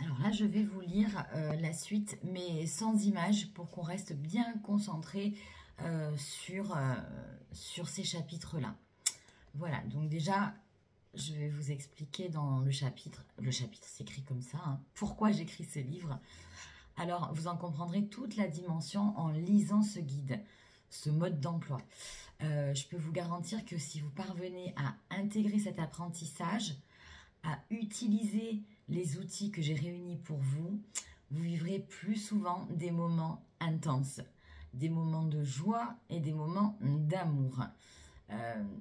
Alors là, je vais vous lire la suite, mais sans images, pour qu'on reste bien concentré sur ces chapitres-là. Voilà, donc déjà, je vais vous expliquer dans le chapitre s'écrit comme ça, hein, pourquoi j'écris ce livre. Alors, vous en comprendrez toute la dimension en lisant ce guide, ce mode d'emploi. Je peux vous garantir que si vous parvenez à intégrer cet apprentissage, à utiliser les outils que j'ai réunis pour vous, vous vivrez plus souvent des moments intenses, des moments de joie et des moments d'amour.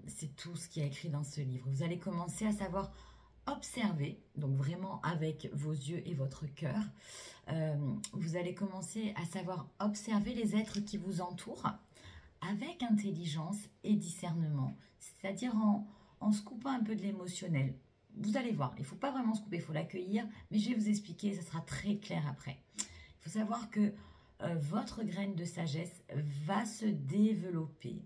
C'est tout ce qui est écrit dans ce livre. Vous allez commencer à savoir observer, donc vraiment avec vos yeux et votre cœur. Vous allez commencer à savoir observer les êtres qui vous entourent avec intelligence et discernement, c'est-à-dire en se coupant un peu de l'émotionnel. Vous allez voir, il ne faut pas vraiment se couper, il faut l'accueillir, mais je vais vous expliquer, ça sera très clair après. Il faut savoir que votre graine de sagesse va se développer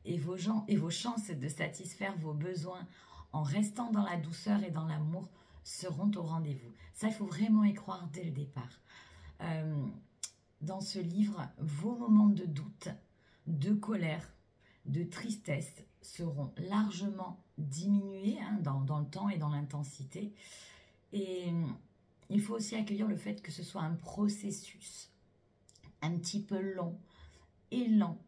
et vos chances de satisfaire vos besoins en restant dans la douceur et dans l'amour seront au rendez-vous. Ça, il faut vraiment y croire dès le départ. Dans ce livre, vos moments de doute, de colère, de tristesse seront largement diminués dans le temps et dans l'intensité. Et il faut aussi accueillir le fait que ce soit un processus un petit peu long et lent.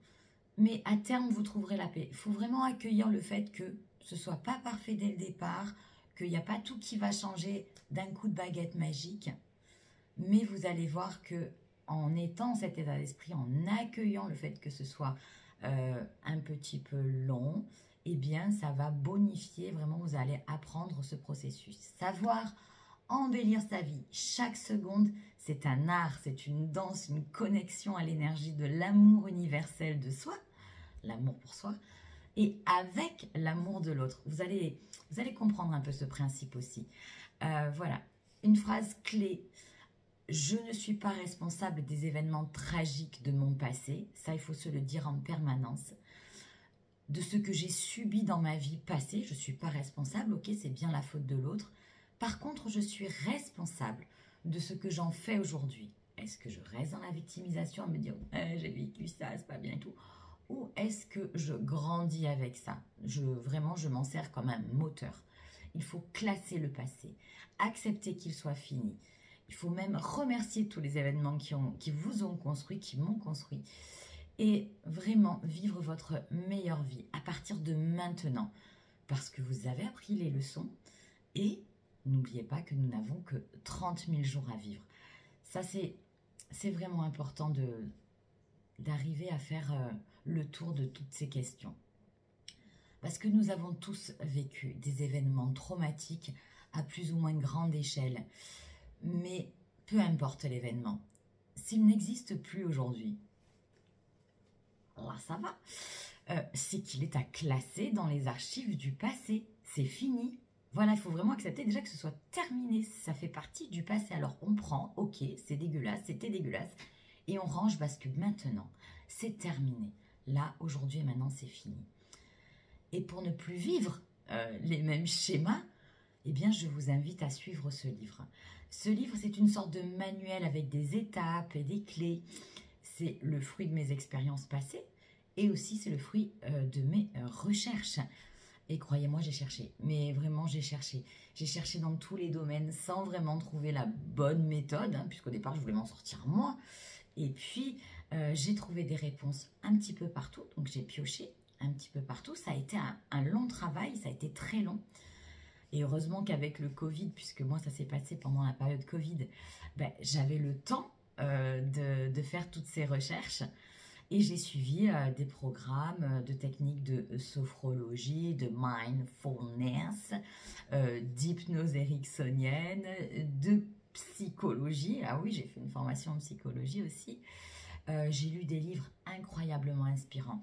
Mais à terme, vous trouverez la paix. Il faut vraiment accueillir le fait que ce ne soit pas parfait dès le départ, qu'il n'y a pas tout qui va changer d'un coup de baguette magique. Mais vous allez voir que en étant cet état d'esprit, en accueillant le fait que ce soit un petit peu long, eh bien, ça va bonifier, vraiment, vous allez apprendre ce processus. Savoir embellir sa vie chaque seconde, c'est un art, c'est une danse, une connexion à l'énergie de l'amour universel de soi, l'amour pour soi, et avec l'amour de l'autre. Vous allez comprendre un peu ce principe aussi. Voilà, une phrase clé. Je ne suis pas responsable des événements tragiques de mon passé. Ça, il faut se le dire en permanence. De ce que j'ai subi dans ma vie passée, je ne suis pas responsable. Ok, c'est bien la faute de l'autre. Par contre, je suis responsable de ce que j'en fais aujourd'hui. Est-ce que je reste dans la victimisation à me dire j'ai vécu ça, c'est pas bien et tout, ou est-ce que je grandis avec ça? Vraiment, je m'en sers comme un moteur. Il faut classer le passé, accepter qu'il soit fini. Il faut même remercier tous les événements qui vous ont construit, qui m'ont construit. Et vraiment vivre votre meilleure vie à partir de maintenant. Parce que vous avez appris les leçons. Et n'oubliez pas que nous n'avons que 30 000 jours à vivre. Ça, c'est vraiment important d'arriver à faire le tour de toutes ces questions. Parce que nous avons tous vécu des événements traumatiques à plus ou moins grande échelle. Mais peu importe l'événement, s'il n'existe plus aujourd'hui, là ça va, c'est qu'il est à classer dans les archives du passé. C'est fini. Voilà, il faut vraiment accepter déjà que ce soit terminé. Ça fait partie du passé. Alors on prend, ok, c'est dégueulasse, c'était dégueulasse, et on range parce que maintenant, c'est terminé. Là, aujourd'hui et maintenant, c'est fini. Et pour ne plus vivre les mêmes schémas, eh bien, je vous invite à suivre ce livre. Ce livre, c'est une sorte de manuel avec des étapes et des clés. C'est le fruit de mes expériences passées et aussi c'est le fruit de mes recherches. Et croyez-moi, j'ai cherché. Mais vraiment, j'ai cherché. J'ai cherché dans tous les domaines sans vraiment trouver la bonne méthode, hein, puisqu'au départ, je voulais m'en sortir moi. Et puis, j'ai trouvé des réponses un petit peu partout. Donc, j'ai pioché un petit peu partout. Ça a été un long travail, ça a été très long. Et heureusement qu'avec le Covid, puisque moi ça s'est passé pendant la période Covid, ben, j'avais le temps de faire toutes ces recherches. Et j'ai suivi des programmes de techniques de sophrologie, de mindfulness, d'hypnose ericksonienne, de psychologie. Ah oui, j'ai fait une formation en psychologie aussi. J'ai lu des livres incroyablement inspirants,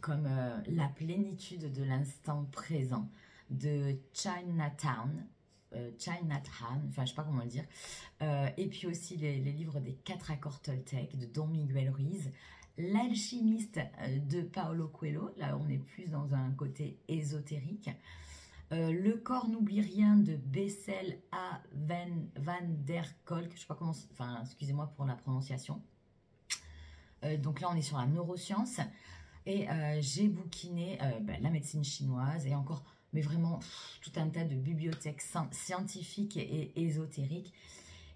comme La plénitude de l'instant présent de Chinatown, enfin je sais pas comment le dire, et puis aussi les livres des 4 accords Toltec de Don Miguel Ruiz, L'alchimiste de Paulo Coelho, là on est plus dans un côté ésotérique, Le corps n'oublie rien de Bessel A. Van der Kolk, je sais pas comment, enfin excusez-moi pour la prononciation. Donc là on est sur la neuroscience et j'ai bouquiné la médecine chinoise et encore, mais vraiment tout un tas de bibliothèques scientifiques et ésotériques.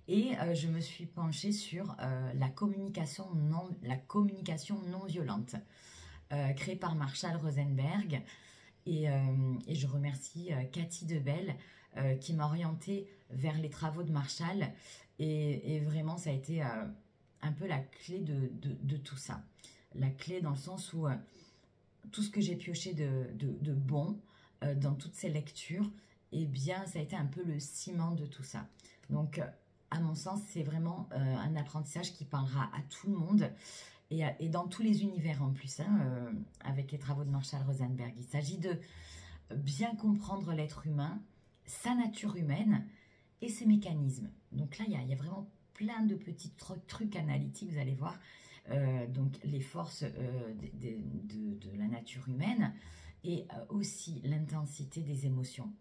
Et je me suis penchée sur la communication non violente, créée par Marshall Rosenberg. Et je remercie Cathy Debelle qui m'a orientée vers les travaux de Marshall. Et vraiment, ça a été un peu la clé de tout ça. La clé dans le sens où tout ce que j'ai pioché de bon dans toutes ces lectures, eh bien, ça a été un peu le ciment de tout ça. Donc, à mon sens, c'est vraiment un apprentissage qui parlera à tout le monde et dans tous les univers en plus, hein, avec les travaux de Marshall Rosenberg. Il s'agit de bien comprendre l'être humain, sa nature humaine et ses mécanismes. Donc là, il y a vraiment plein de petits trucs analytiques, vous allez voir. Donc les forces de la nature humaine et aussi l'intensité des émotions.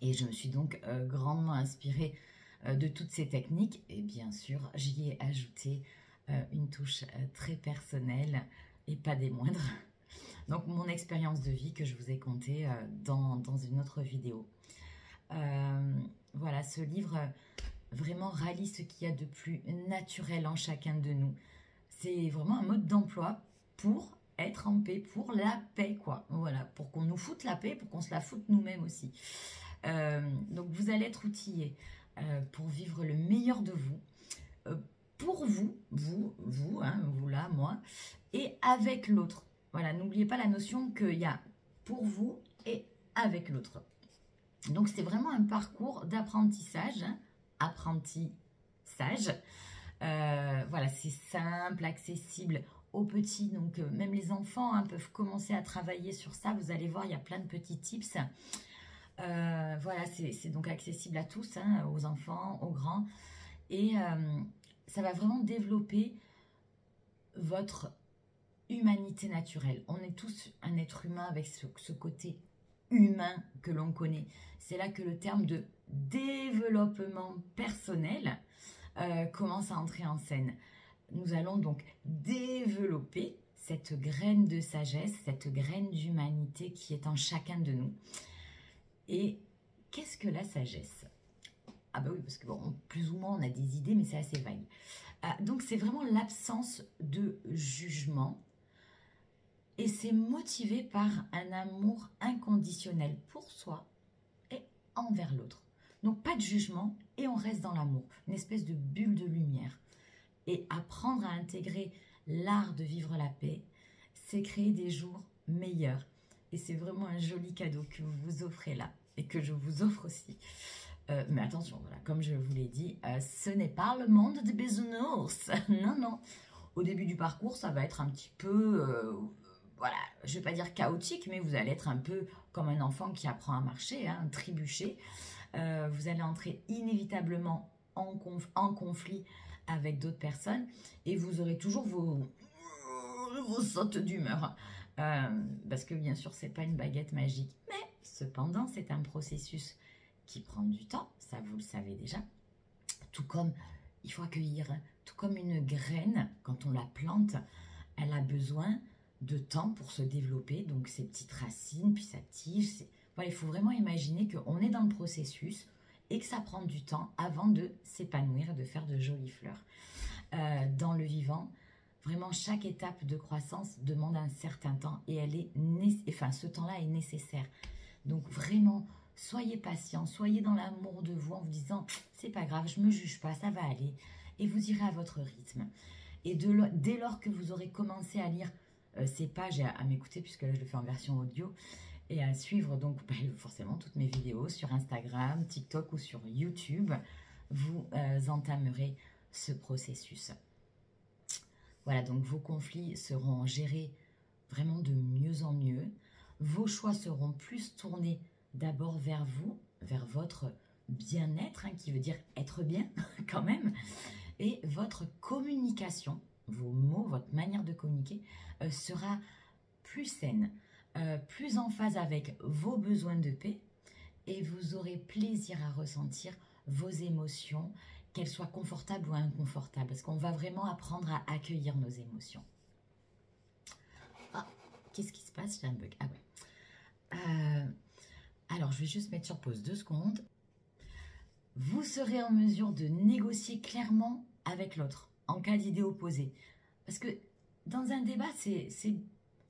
Et je me suis donc grandement inspirée de toutes ces techniques et bien sûr j'y ai ajouté une touche très personnelle et pas des moindres. Donc mon expérience de vie que je vous ai contée dans une autre vidéo. Voilà, ce livre vraiment rallie ce qu'il y a de plus naturel en chacun de nous. C'est vraiment un mode d'emploi pour être en paix, pour la paix quoi. Voilà, pour qu'on nous foute la paix, pour qu'on se la foute nous-mêmes aussi. Donc vous allez être outillés pour vivre le meilleur de vous, pour vous, hein, vous là, moi, et avec l'autre. Voilà, n'oubliez pas la notion qu'il y a pour vous et avec l'autre. Donc c'est vraiment un parcours d'apprentissage, hein, apprentissage. Voilà, c'est simple, accessible aux petits, donc même les enfants hein, peuvent commencer à travailler sur ça. Vous allez voir, il y a plein de petits tips. Voilà, c'est donc accessible à tous, hein, aux enfants, aux grands. Et ça va vraiment développer votre humanité naturelle. On est tous un être humain avec ce côté humain que l'on connaît. C'est là que le terme de développement personnel commence à entrer en scène. Nous allons donc développer cette graine de sagesse, cette graine d'humanité qui est en chacun de nous. Et qu'est-ce que la sagesse? Ah bah oui, parce que bon, plus ou moins on a des idées, mais c'est assez vague. Donc c'est vraiment l'absence de jugement et c'est motivé par un amour inconditionnel pour soi et envers l'autre. Donc pas de jugement et on reste dans l'amour, une espèce de bulle de lumière. Et apprendre à intégrer l'art de vivre la paix, c'est créer des jours meilleurs. Et c'est vraiment un joli cadeau que vous vous offrez là et que je vous offre aussi. Mais attention, voilà, comme je vous l'ai dit, ce n'est pas le monde des bisounours. Non, non. Au début du parcours, ça va être un petit peu, voilà, je ne vais pas dire chaotique, mais vous allez être un peu comme un enfant qui apprend à marcher, hein, trébucher. Vous allez entrer inévitablement en conflit avec d'autres personnes et vous aurez toujours vos sautes d'humeur. Parce que bien sûr, c'est pas une baguette magique. Mais cependant, c'est un processus qui prend du temps, ça vous le savez déjà. Tout comme il faut accueillir, tout comme une graine, quand on la plante, elle a besoin de temps pour se développer. Donc ses petites racines, puis sa tige. Voilà, il faut vraiment imaginer qu'on est dans le processus et que ça prend du temps avant de s'épanouir et de faire de jolies fleurs. Dans le vivant, vraiment, chaque étape de croissance demande un certain temps et ce temps-là est nécessaire. Donc vraiment, soyez patient, soyez dans l'amour de vous en vous disant « c'est pas grave, je me juge pas, ça va aller » et vous irez à votre rythme. Et dès lors que vous aurez commencé à lire ces pages et à m'écouter, puisque là je le fais en version audio, et à suivre donc forcément toutes mes vidéos sur Instagram, TikTok ou sur YouTube, vous entamerez ce processus. Voilà, donc vos conflits seront gérés vraiment de mieux en mieux. Vos choix seront plus tournés d'abord vers vous, vers votre bien-être, hein, qui veut dire être bien quand même, et votre communication, vos mots, votre manière de communiquer sera plus saine, plus en phase avec vos besoins de paix, et vous aurez plaisir à ressentir vos émotions, qu'elles soient confortables ou inconfortables, parce qu'on va vraiment apprendre à accueillir nos émotions. Ah, qu'est-ce qui se passe? J'ai un bug. Ah ouais. Alors, je vais juste mettre sur pause 2 secondes. Vous serez en mesure de négocier clairement avec l'autre en cas d'idées opposées. Parce que dans un débat, c'est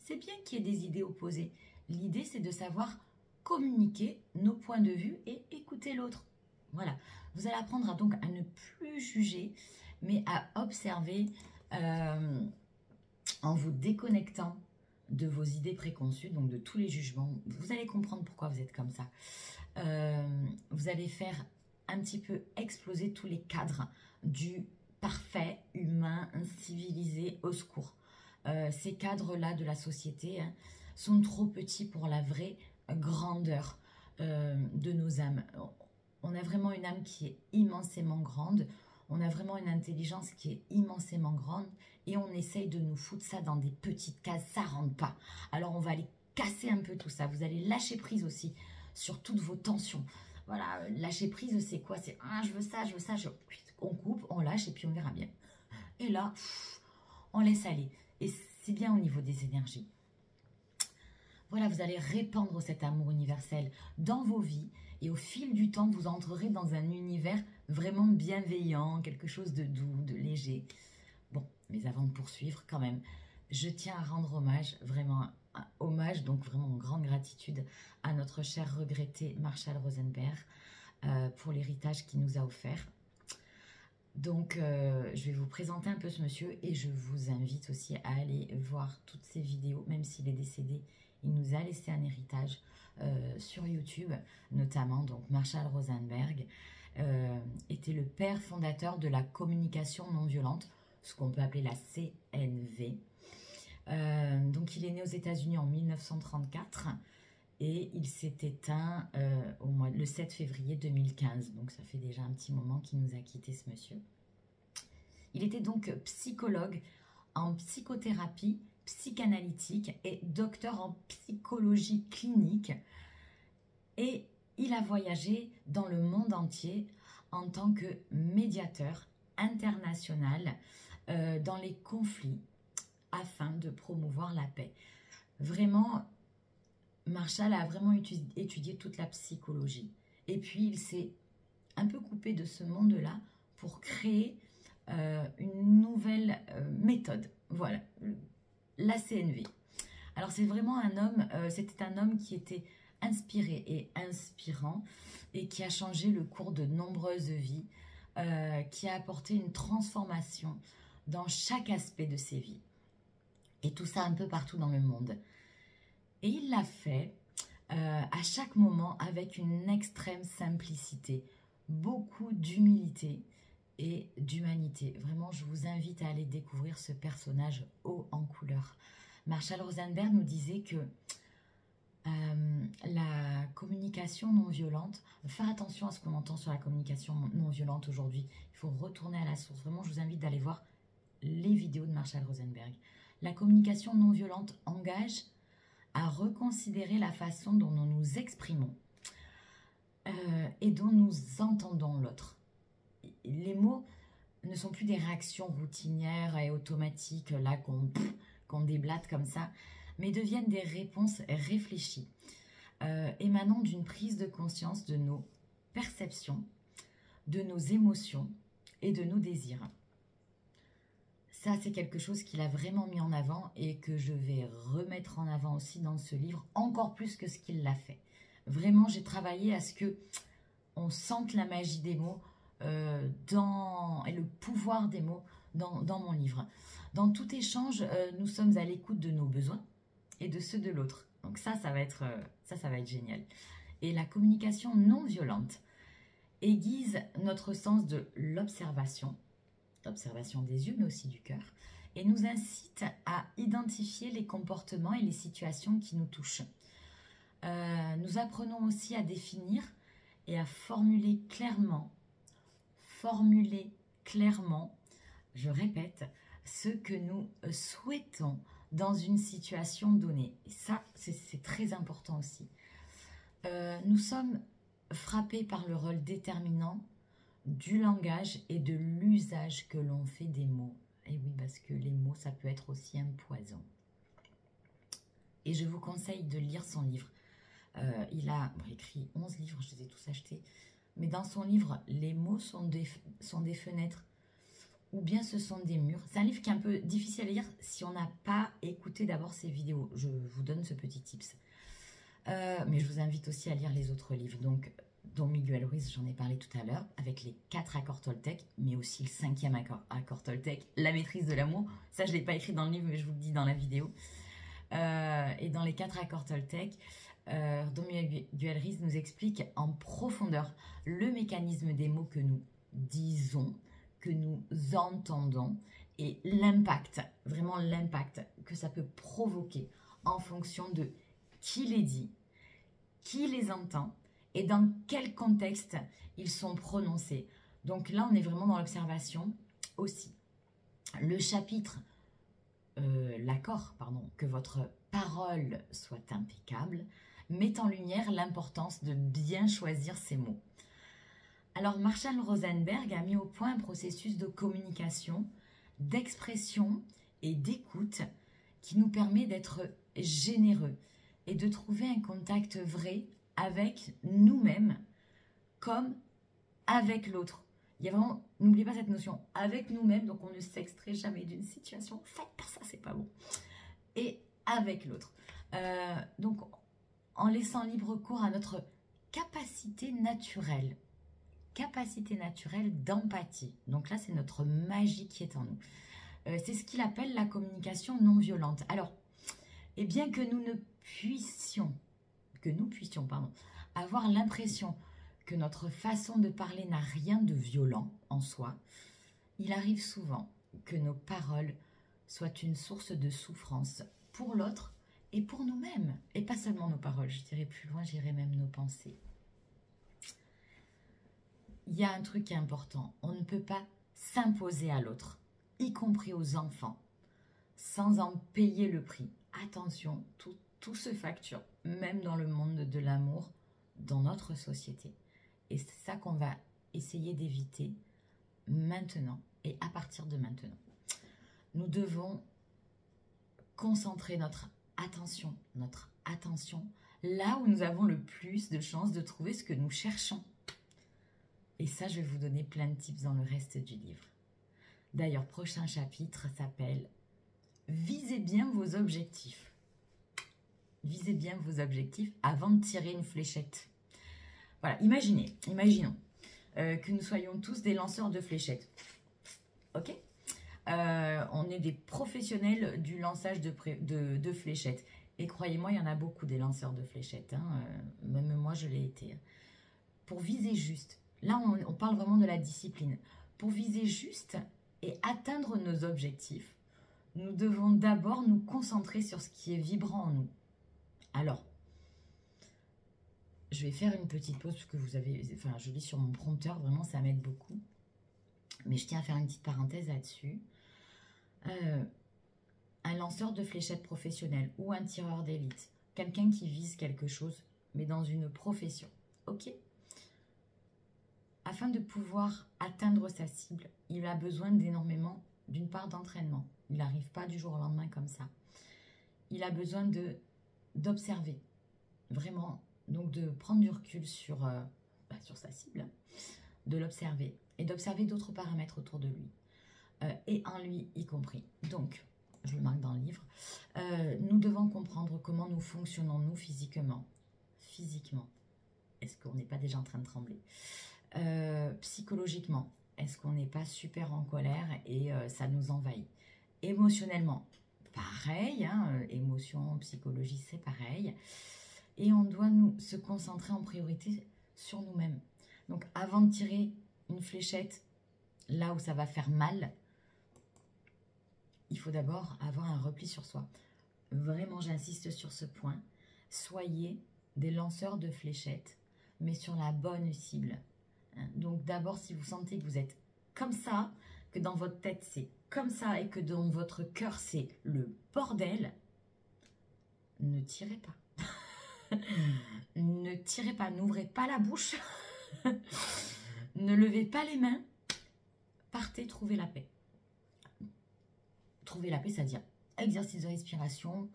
bien qu'il y ait des idées opposées. L'idée, c'est de savoir communiquer nos points de vue et écouter l'autre. Voilà. Vous allez apprendre donc à ne plus juger, mais à observer en vous déconnectant de vos idées préconçues, donc de tous les jugements. Vous allez comprendre pourquoi vous êtes comme ça. Vous allez faire un petit peu exploser tous les cadres du parfait, humain, civilisé, au secours. Ces cadres-là de la société sont trop petits pour la vraie grandeur de nos âmes. On a vraiment une âme qui est immensément grande, on a vraiment une intelligence qui est immensément grande et on essaye de nous foutre ça dans des petites cases, ça rentre pas. Alors on va aller casser un peu tout ça, vous allez lâcher prise aussi sur toutes vos tensions. Voilà, lâcher prise, c'est quoi? C'est ah, je veux ça, on coupe, on lâche et puis on verra bien. Et là, on laisse aller. Et c'est bien au niveau des énergies. Voilà, vous allez répandre cet amour universel dans vos vies et au fil du temps, vous entrerez dans un univers vraiment bienveillant, quelque chose de doux, de léger. Bon, mais avant de poursuivre, quand même, je tiens à rendre hommage, vraiment hommage, donc vraiment en grande gratitude à notre cher regretté Marshall Rosenberg pour l'héritage qu'il nous a offert. Donc, je vais vous présenter un peu ce monsieur et je vous invite aussi à aller voir toutes ses vidéos, même s'il est décédé, il nous a laissé un héritage sur YouTube, notamment. Donc, Marshall Rosenberg était le père fondateur de la communication non violente, ce qu'on peut appeler la CNV. Donc, il est né aux États-Unis en 1934 et il s'est éteint le 7 février 2015. Donc, ça fait déjà un petit moment qu'il nous a quitté, ce monsieur. Il était donc psychologue en psychothérapie psychanalytique et docteur en psychologie clinique. Et il a voyagé dans le monde entier en tant que médiateur international dans les conflits afin de promouvoir la paix. Vraiment, Marshall a vraiment étudié toute la psychologie. Et puis, il s'est un peu coupé de ce monde-là pour créer une nouvelle méthode. Voilà, la CNV. Alors, c'est vraiment un homme, c'était un homme qui était inspiré et inspirant et qui a changé le cours de nombreuses vies, qui a apporté une transformation dans chaque aspect de ses vies. Et tout ça un peu partout dans le monde. Et il l'a fait à chaque moment avec une extrême simplicité, beaucoup d'humilité et d'humanité. Vraiment, je vous invite à aller découvrir ce personnage haut en couleur. Marshall Rosenberg nous disait que la communication non violente, faire attention à ce qu'on entend sur la communication non violente aujourd'hui. Il faut retourner à la source. Vraiment, je vous invite d'aller voir les vidéos de Marshall Rosenberg. La communication non violente engage à reconsidérer la façon dont nous nous exprimons et dont nous entendons l'autre. Les mots ne sont plus des réactions routinières et automatiques là qu'on déblate comme ça, mais deviennent des réponses réfléchies, émanant d'une prise de conscience de nos perceptions, de nos émotions et de nos désirs. Ça, c'est quelque chose qu'il a vraiment mis en avant et que je vais remettre en avant aussi dans ce livre, encore plus que ce qu'il l'a fait. Vraiment, j'ai travaillé à ce que on sente la magie des mots et le pouvoir des mots dans mon livre. Dans tout échange, nous sommes à l'écoute de nos besoins et de ceux de l'autre. Donc ça va être génial. Et la communication non violente aiguise notre sens de l'observation des yeux, mais aussi du cœur, et nous incite à identifier les comportements et les situations qui nous touchent. Nous apprenons aussi à définir et à formuler clairement, je répète, ce que nous souhaitons dans une situation donnée. Et ça, c'est très important aussi. Nous sommes frappés par le rôle déterminant du langage et de l'usage que l'on fait des mots. Et oui, parce que les mots, ça peut être aussi un poison. Et je vous conseille de lire son livre. Il a écrit 11 livres, je les ai tous achetés. Mais dans son livre, les mots sont des fenêtres ou bien ce sont des murs. C'est un livre qui est un peu difficile à lire si on n'a pas écouté d'abord ses vidéos. Je vous donne ce petit tips. Mais je vous invite aussi à lire les autres livres. Donc, dont Miguel Ruiz, j'en ai parlé tout à l'heure, avec les 4 accords Toltec, mais aussi le 5e accord Toltec, la maîtrise de l'amour. Ça, je ne l'ai pas écrit dans le livre, mais je vous le dis dans la vidéo. Et dans les 4 accords Toltec, Don Miguel Ruiz nous explique en profondeur le mécanisme des mots que nous disons, que nous entendons et l'impact, vraiment l'impact que ça peut provoquer en fonction de qui les dit, qui les entend et dans quel contexte ils sont prononcés. Donc là, on est vraiment dans l'observation aussi. Le chapitre, que votre parole soit impeccable, met en lumière l'importance de bien choisir ses mots. Alors, Marshall Rosenberg a mis au point un processus de communication, d'expression et d'écoute qui nous permet d'être généreux et de trouver un contact vrai avec nous-mêmes comme avec l'autre. Il y a vraiment, n'oubliez pas cette notion, avec nous-mêmes, donc on ne s'extrait jamais d'une situation, faites pas ça, c'est pas bon. Et avec l'autre. Donc, en laissant libre cours à notre capacité naturelle d'empathie. Donc là, c'est notre magie qui est en nous. C'est ce qu'il appelle la communication non violente. Alors, et bien que nous puissions avoir l'impression que notre façon de parler n'a rien de violent en soi, il arrive souvent que nos paroles soient une source de souffrance pour l'autre et pour nous-mêmes. Et pas seulement nos paroles, je dirais plus loin, j'irais même nos pensées. Il y a un truc qui est important, on ne peut pas s'imposer à l'autre, y compris aux enfants, sans en payer le prix. Attention, tout se facture, même dans le monde de l'amour, dans notre société. Et c'est ça qu'on va essayer d'éviter maintenant et à partir de maintenant. Nous devons concentrer notre attention là où nous avons le plus de chances de trouver ce que nous cherchons. Et ça, je vais vous donner plein de tips dans le reste du livre. D'ailleurs, prochain chapitre s'appelle « Visez bien vos objectifs ». Visez bien vos objectifs avant de tirer une fléchette. Voilà, imaginons que nous soyons tous des lanceurs de fléchettes. Ok ? On est des professionnels du lançage de fléchettes. Et croyez-moi, il y en a beaucoup des lanceurs de fléchettes. Hein. Même moi, je l'ai été. Pour viser juste, là, on parle vraiment de la discipline. Pour viser juste et atteindre nos objectifs, nous devons d'abord nous concentrer sur ce qui est vibrant en nous. Alors, je vais faire une petite pause parce que vous avez, enfin, je lis sur mon prompteur, vraiment, ça m'aide beaucoup. Mais je tiens à faire une petite parenthèse là-dessus. Un lanceur de fléchettes professionnel ou un tireur d'élite, quelqu'un qui vise quelque chose, mais dans une profession, ok ? Afin de pouvoir atteindre sa cible, il a besoin d'une part d'entraînement. Il n'arrive pas du jour au lendemain comme ça. Il a besoin d'observer, vraiment, donc de prendre du recul sur sa cible, de l'observer et d'observer d'autres paramètres autour de lui, et en lui y compris. Donc, je le marque dans le livre, nous devons comprendre comment nous fonctionnons, nous, physiquement. Est-ce qu'on n'est pas déjà en train de trembler ? Psychologiquement, est-ce qu'on n'est pas super en colère et ça nous envahit? Émotionnellement, pareil, hein, émotion, psychologie, c'est pareil. Et on doit se concentrer en priorité sur nous-mêmes. Donc, avant de tirer une fléchette là où ça va faire mal, il faut d'abord avoir un repli sur soi. Vraiment, j'insiste sur ce point. Soyez des lanceurs de fléchettes, mais sur la bonne cible. Donc d'abord, si vous sentez que vous êtes comme ça, que dans votre tête c'est comme ça et que dans votre cœur c'est le bordel, ne tirez pas. Ne tirez pas, n'ouvrez pas la bouche. Ne levez pas les mains. Partez trouver la paix. Trouver la paix, c'est-à-dire exercice de respiration,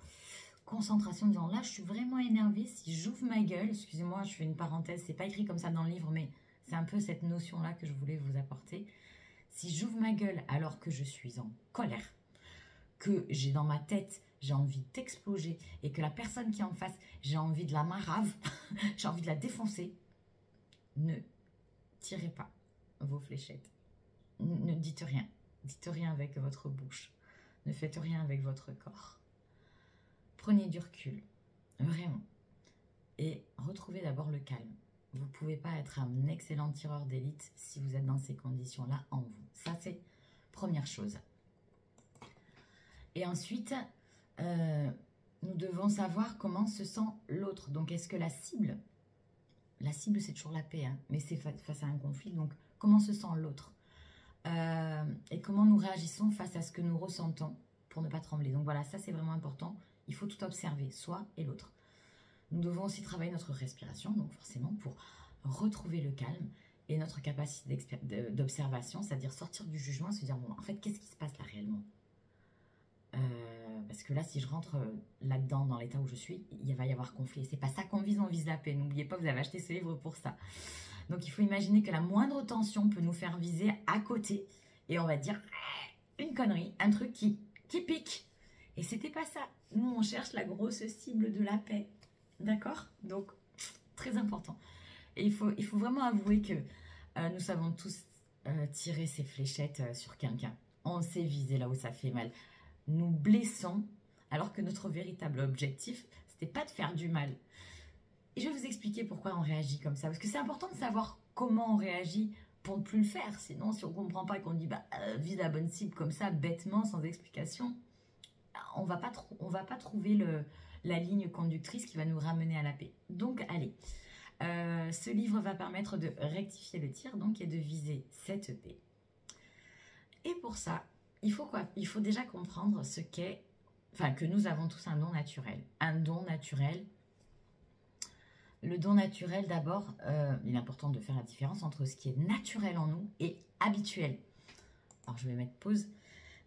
concentration, disant là, je suis vraiment énervée. Si j'ouvre ma gueule, excusez-moi, je fais une parenthèse, c'est pas écrit comme ça dans le livre, mais c'est un peu cette notion-là que je voulais vous apporter. Si j'ouvre ma gueule alors que je suis en colère, que j'ai dans ma tête, j'ai envie d'exploser, et que la personne qui est en face, j'ai envie de la marave, j'ai envie de la défoncer, ne tirez pas vos fléchettes. Ne dites rien. Dites rien avec votre bouche. Ne faites rien avec votre corps. Prenez du recul, vraiment. Et retrouvez d'abord le calme. Vous ne pouvez pas être un excellent tireur d'élite si vous êtes dans ces conditions-là en vous. Ça, c'est première chose. Et ensuite, nous devons savoir comment se sent l'autre. Donc, est-ce que la cible, c'est toujours la paix, hein, mais c'est face à un conflit. Donc, comment se sent l'autre et comment nous réagissons face à ce que nous ressentons pour ne pas trembler. Donc voilà, ça c'est vraiment important. Il faut tout observer, soi et l'autre. Nous devons aussi travailler notre respiration, donc forcément pour retrouver le calme et notre capacité d'observation, c'est-à-dire sortir du jugement, se dire bon, en fait, qu'est-ce qui se passe là réellement? Parce que là, si je rentre là-dedans, dans l'état où je suis, il va y avoir conflit. C'est pas ça qu'on vise, on vise la paix. N'oubliez pas, vous avez acheté ce livre pour ça. Donc, il faut imaginer que la moindre tension peut nous faire viser à côté. Et on va dire une connerie, un truc qui pique. Et c'était pas ça. Nous, on cherche la grosse cible de la paix. D'accord? Donc, très important. Et il faut vraiment avouer que nous savons tous tirer ces fléchettes sur quelqu'un. On sait viser là où ça fait mal. Nous blessons, alors que notre véritable objectif, c'était pas de faire du mal. Et je vais vous expliquer pourquoi on réagit comme ça. Parce que c'est important de savoir comment on réagit pour ne plus le faire. Sinon, si on ne comprend pas et qu'on dit vise la bonne cible comme ça, bêtement, sans explication, on va pas trouver la ligne conductrice qui va nous ramener à la paix. Donc, allez. Ce livre va permettre de rectifier le tir donc, et de viser cette paix. Et pour ça, il faut quoi? Il faut déjà comprendre ce qu'est, que nous avons tous un don naturel. Un don naturel. Le don naturel, d'abord, il est important de faire la différence entre ce qui est naturel en nous et habituel. Alors, je vais mettre pause.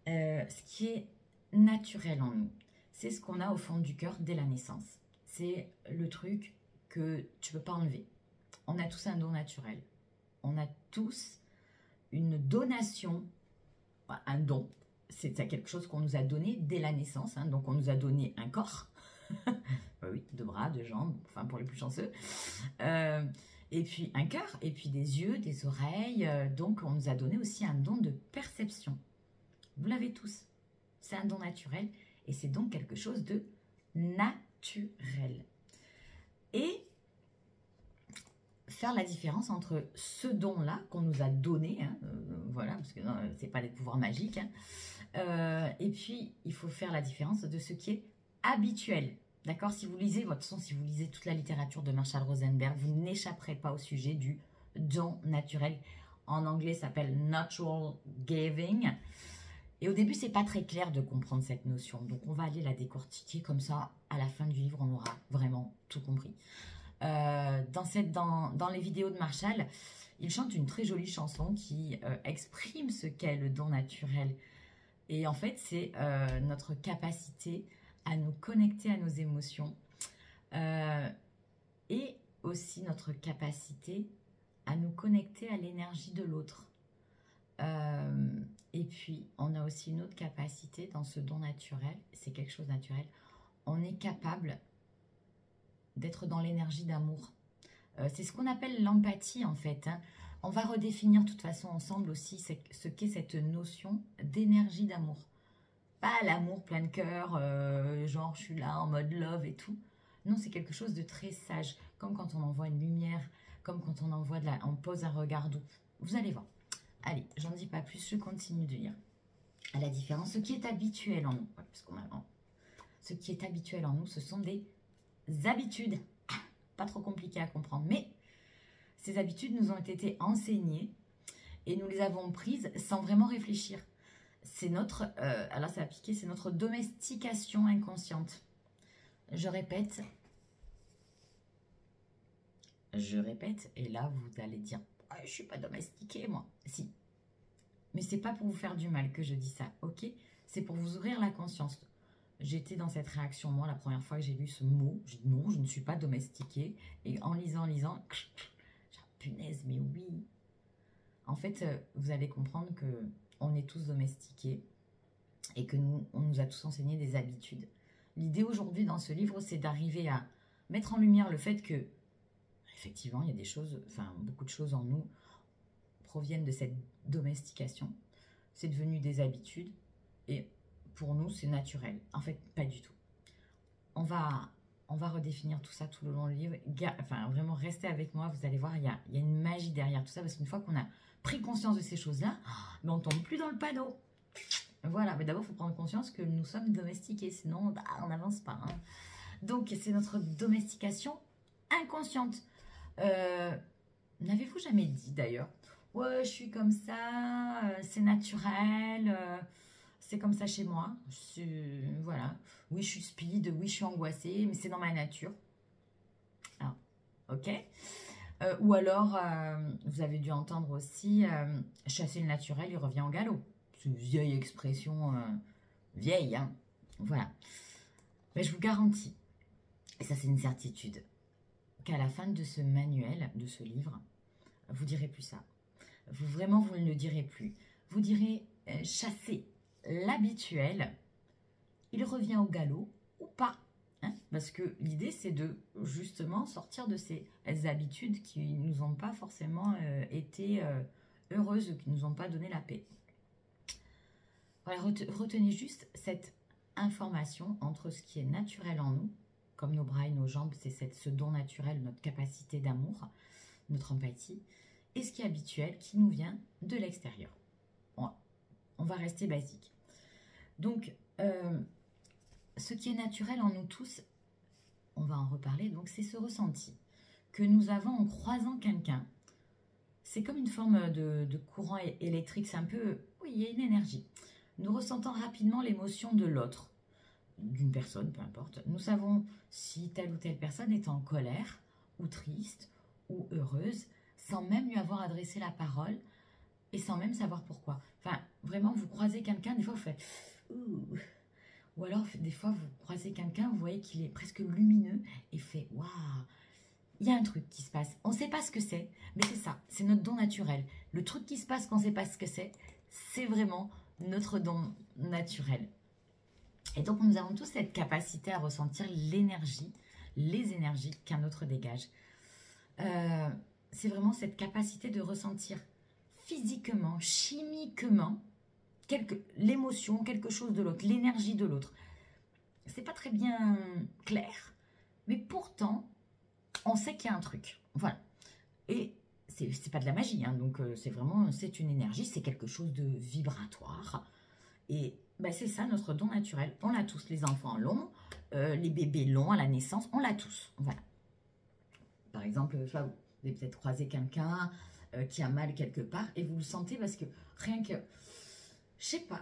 Ce qui est naturel en nous, c'est ce qu'on a au fond du cœur dès la naissance. C'est le truc que tu ne peux pas enlever. On a tous un don naturel. On a tous une donation, un don. C'est quelque chose qu'on nous a donné dès la naissance. Hein. Donc, on nous a donné un corps. Oui, 2 bras, 2 jambes, enfin pour les plus chanceux. Et puis un cœur, et puis des yeux, des oreilles. Donc, on nous a donné aussi un don de perception. Vous l'avez tous. C'est un don naturel et c'est donc quelque chose de naturel. Et faire la différence entre ce don-là qu'on nous a donné, hein, voilà, parce que c'est pas des pouvoirs magiques, hein, et puis il faut faire la différence de ce qui est habituel. D'accord? Si vous lisez si vous lisez toute la littérature de Marshall Rosenberg, vous n'échapperez pas au sujet du don naturel. En anglais, ça s'appelle natural giving. Et au début, c'est pas très clair de comprendre cette notion. Donc, on va aller la décortiquer comme ça. À la fin du livre, on aura vraiment tout compris. Dans les vidéos de Marshall, il chante une très jolie chanson qui exprime ce qu'est le don naturel. Et en fait, c'est notre capacité à nous connecter à nos émotions et aussi notre capacité à nous connecter à l'énergie de l'autre. Et puis, on a aussi une autre capacité dans ce don naturel, c'est quelque chose de naturel, on est capable d'être dans l'énergie d'amour. C'est ce qu'on appelle l'empathie en fait. Hein. On va redéfinir de toute façon ensemble aussi ce qu'est cette notion d'énergie d'amour. Pas l'amour plein de cœur, genre je suis là en mode love et tout. Non, c'est quelque chose de très sage, comme quand on envoie une lumière, comme quand on pose un regard doux. Vous allez voir. Allez, j'en dis pas plus, je continue de lire. À la différence, ce qui est habituel en nous, ce qui est habituel en nous, ce sont des habitudes. Pas trop compliqué à comprendre, mais ces habitudes nous ont été enseignées et nous les avons prises sans vraiment réfléchir. C'est notre, alors ça va piquer, c'est notre domestication inconsciente. Je répète, et là vous allez dire, Ah, je suis pas domestiquée, moi. Si. Mais c'est pas pour vous faire du mal que je dis ça, ok? C'est pour vous ouvrir la conscience. J'étais dans cette réaction, moi, la première fois que j'ai lu ce mot. J'ai dit non, je ne suis pas domestiquée. Et en lisant, punaise, mais oui. En fait, vous allez comprendre que on est tous domestiqués et que on nous a tous enseigné des habitudes. L'idée aujourd'hui dans ce livre, c'est d'arriver à mettre en lumière le fait que, effectivement, il y a des choses, enfin, beaucoup de choses en nous proviennent de cette domestication. C'est devenu des habitudes et pour nous, c'est naturel. En fait, pas du tout. On va redéfinir tout ça tout le long du livre. Enfin, vraiment, restez avec moi. Vous allez voir, il y a une magie derrière tout ça. Parce qu'une fois qu'on a pris conscience de ces choses-là, mais on ne tombe plus dans le panneau. Voilà, mais d'abord, il faut prendre conscience que nous sommes domestiqués. Sinon, on n'avance pas. Hein. Donc, c'est notre domestication inconsciente. N'avez-vous jamais dit, d'ailleurs, ouais, je suis comme ça, c'est naturel, c'est comme ça chez moi. Voilà. Oui, je suis speed, oui, je suis angoissée, mais c'est dans ma nature. Ah, ok. Ou alors, vous avez dû entendre aussi, chasser le naturel, il revient au galop. C'est une vieille expression, vieille, hein. Voilà. Mais je vous garantis, et ça c'est une certitude, qu'à la fin de ce manuel, de ce livre, vous direz plus ça. Vous ne le direz plus. Vous direz chasser l'habituel, il revient au galop ou pas. Hein, parce que l'idée, c'est de justement sortir de ces habitudes qui ne nous ont pas forcément été heureuses, qui ne nous ont pas donné la paix. Voilà, retenez juste cette information entre ce qui est naturel en nous, comme nos bras et nos jambes, c'est ce don naturel, notre capacité d'amour, notre empathie, et ce qui est habituel, qui nous vient de l'extérieur. On va rester basique. Donc, ce qui est naturel en nous tous, on va en reparler, donc c'est ce ressenti que nous avons en croisant quelqu'un. C'est comme une forme de courant électrique, c'est un peu, oui, il y a une énergie. Nous ressentons rapidement l'émotion de l'autre, d'une personne, peu importe. Nous savons si telle ou telle personne est en colère, ou triste, ou heureuse, sans même lui avoir adressé la parole, et sans même savoir pourquoi. Enfin, vraiment, vous croisez quelqu'un, des fois vous faites « ouh ». Ou alors, des fois, vous croisez quelqu'un, vous voyez qu'il est presque lumineux, et fait « waouh ». Il y a un truc qui se passe. On ne sait pas ce que c'est, mais c'est ça, c'est notre don naturel. Le truc qui se passe qu'on ne sait pas ce que c'est vraiment notre don naturel. Et donc, nous avons tous cette capacité à ressentir l'énergie, les énergies qu'un autre dégage. C'est vraiment cette capacité de ressentir physiquement, chimiquement, l'émotion, quelque chose de l'autre, l'énergie de l'autre. C'est pas très bien clair, mais pourtant, on sait qu'il y a un truc. Voilà. Et c'est pas de la magie, hein, donc c'est une énergie, c'est quelque chose de vibratoire. Et ben, c'est ça notre don naturel. On l'a tous, les enfants l'ont, les bébés l'ont à la naissance, on l'a tous. Voilà. Par exemple, vous avez peut-être croisé quelqu'un qui a mal quelque part et vous le sentez parce que rien que, je sais pas,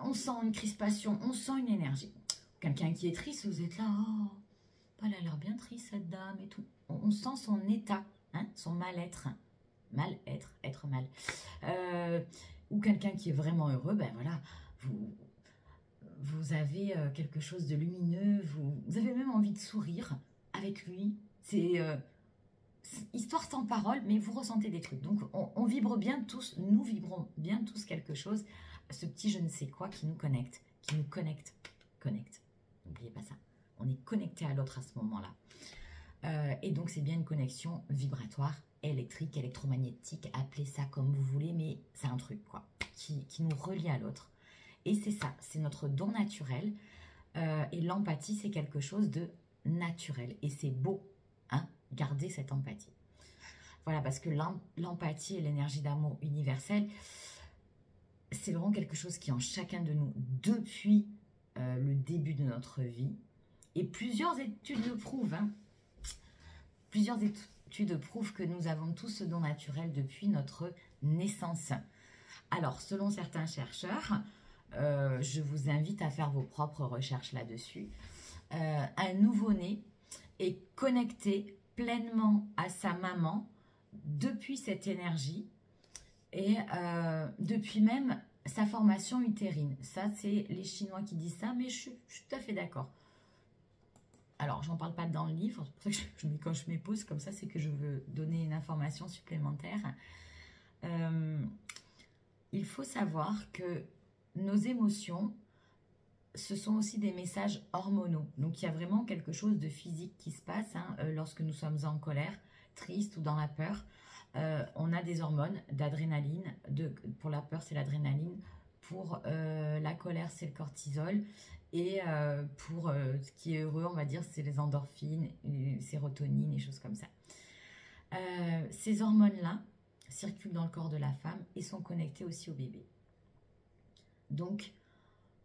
on sent une crispation, on sent une énergie. Quelqu'un qui est triste, vous êtes là, oh, elle a l'air bien triste cette dame et tout. On sent son état, hein, son mal-être, être mal. Ou quelqu'un qui est vraiment heureux, ben voilà, vous avez quelque chose de lumineux, vous avez même envie de sourire avec lui. C'est histoire sans parole, mais vous ressentez des trucs. Donc, on vibre bien tous, nous vibrons bien tous quelque chose, ce petit je ne sais quoi qui nous connecte, connecte. N'oubliez pas ça. On est connecté à l'autre à ce moment-là. Et donc, c'est bien une connexion vibratoire, électrique, électromagnétique, appelez ça comme vous voulez, mais c'est un truc, quoi, qui nous relie à l'autre. Et c'est ça, c'est notre don naturel. Et l'empathie, c'est quelque chose de naturel. Et c'est beau, hein, garder cette empathie. Voilà, parce que l'empathie et l'énergie d'amour universelle, c'est vraiment quelque chose qui est en chacun de nous depuis le début de notre vie. Et plusieurs études le prouvent, hein. Plusieurs études prouvent que nous avons tous ce don naturel depuis notre naissance. Alors, selon certains chercheurs, je vous invite à faire vos propres recherches là-dessus. Un nouveau-né est connecté pleinement à sa maman depuis cette énergie et depuis même sa formation utérine. Ça, c'est les Chinois qui disent ça, mais je suis tout à fait d'accord. Alors, j'en parle pas dans le livre, c'est pour ça que quand je m'épose comme ça, c'est que je veux donner une information supplémentaire. Il faut savoir que nos émotions, ce sont aussi des messages hormonaux. Donc, il y a vraiment quelque chose de physique qui se passe lorsque nous sommes en colère, triste ou dans la peur. On a des hormones d'adrénaline. Pour la peur, c'est l'adrénaline. Pour la colère, c'est le cortisol. Et pour ce qui est heureux, on va dire, c'est les endorphines, les sérotonines, et choses comme ça. Ces hormones-là circulent dans le corps de la femme et sont connectées aussi au bébé. Donc,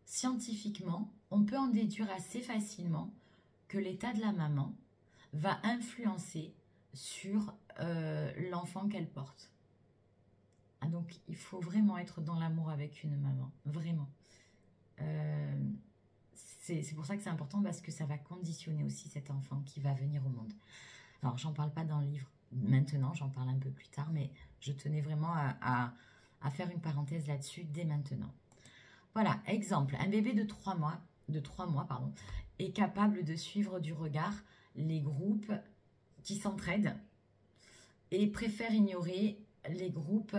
scientifiquement, on peut en déduire assez facilement que l'état de la maman va influencer sur l'enfant qu'elle porte. Donc, il faut vraiment être dans l'amour avec une maman, vraiment. C'est pour ça que c'est important, parce que ça va conditionner aussi cet enfant qui va venir au monde. Alors, j'en parle pas dans le livre maintenant, j'en parle un peu plus tard, mais je tenais vraiment à faire une parenthèse là-dessus dès maintenant. Voilà, exemple, un bébé de 3 mois, est capable de suivre du regard les groupes qui s'entraident et préfère ignorer les groupes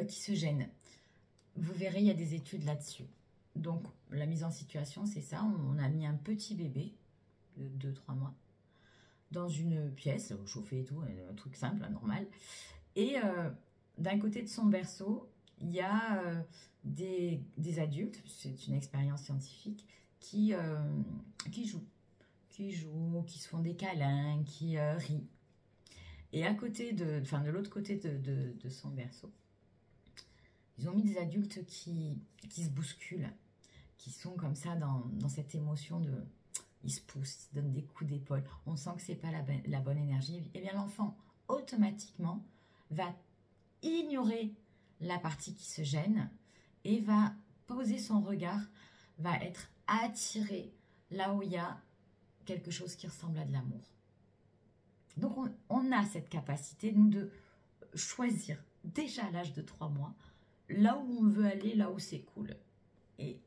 qui se gênent. Vous verrez, il y a des études là-dessus. Donc, la mise en situation, c'est ça. On a mis un petit bébé de 2-3 mois dans une pièce, chauffée et tout, un truc simple, normal. Et d'un côté de son berceau, il y a des adultes, c'est une expérience scientifique, qui jouent, qui se font des câlins, qui rient. Et à côté de l'autre côté de son berceau, ils ont mis des adultes qui se bousculent, qui sont comme ça dans cette émotion de... Ils se poussent, ils se donnent des coups d'épaule. On sent que ce n'est pas la bonne énergie. Et bien l'enfant, automatiquement, va ignorer la partie qui se gêne et va poser son regard, va être attiré là où il y a quelque chose qui ressemble à de l'amour. Donc on a cette capacité, nous, de choisir déjà à l'âge de 3 mois là où on veut aller, là où c'est cool. Et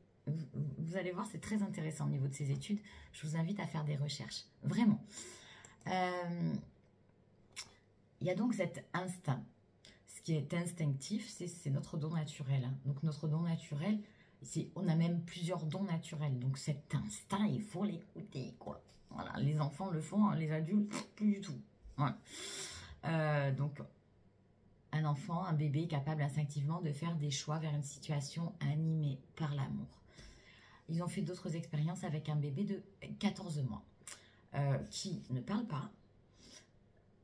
vous allez voir, c'est très intéressant au niveau de ces études. Je vous invite à faire des recherches, vraiment. Il y a donc cet instinct. Ce qui est instinctif, c'est notre don naturel. Donc notre don naturel, on a même plusieurs dons naturels. Donc cet instinct, il faut l'écouter, quoi. Voilà, les enfants le font, les adultes, plus du tout. Voilà. Donc un enfant, un bébé capable instinctivement de faire des choix vers une situation animée par l'amour. Ils ont fait d'autres expériences avec un bébé de 14 mois qui ne parle pas,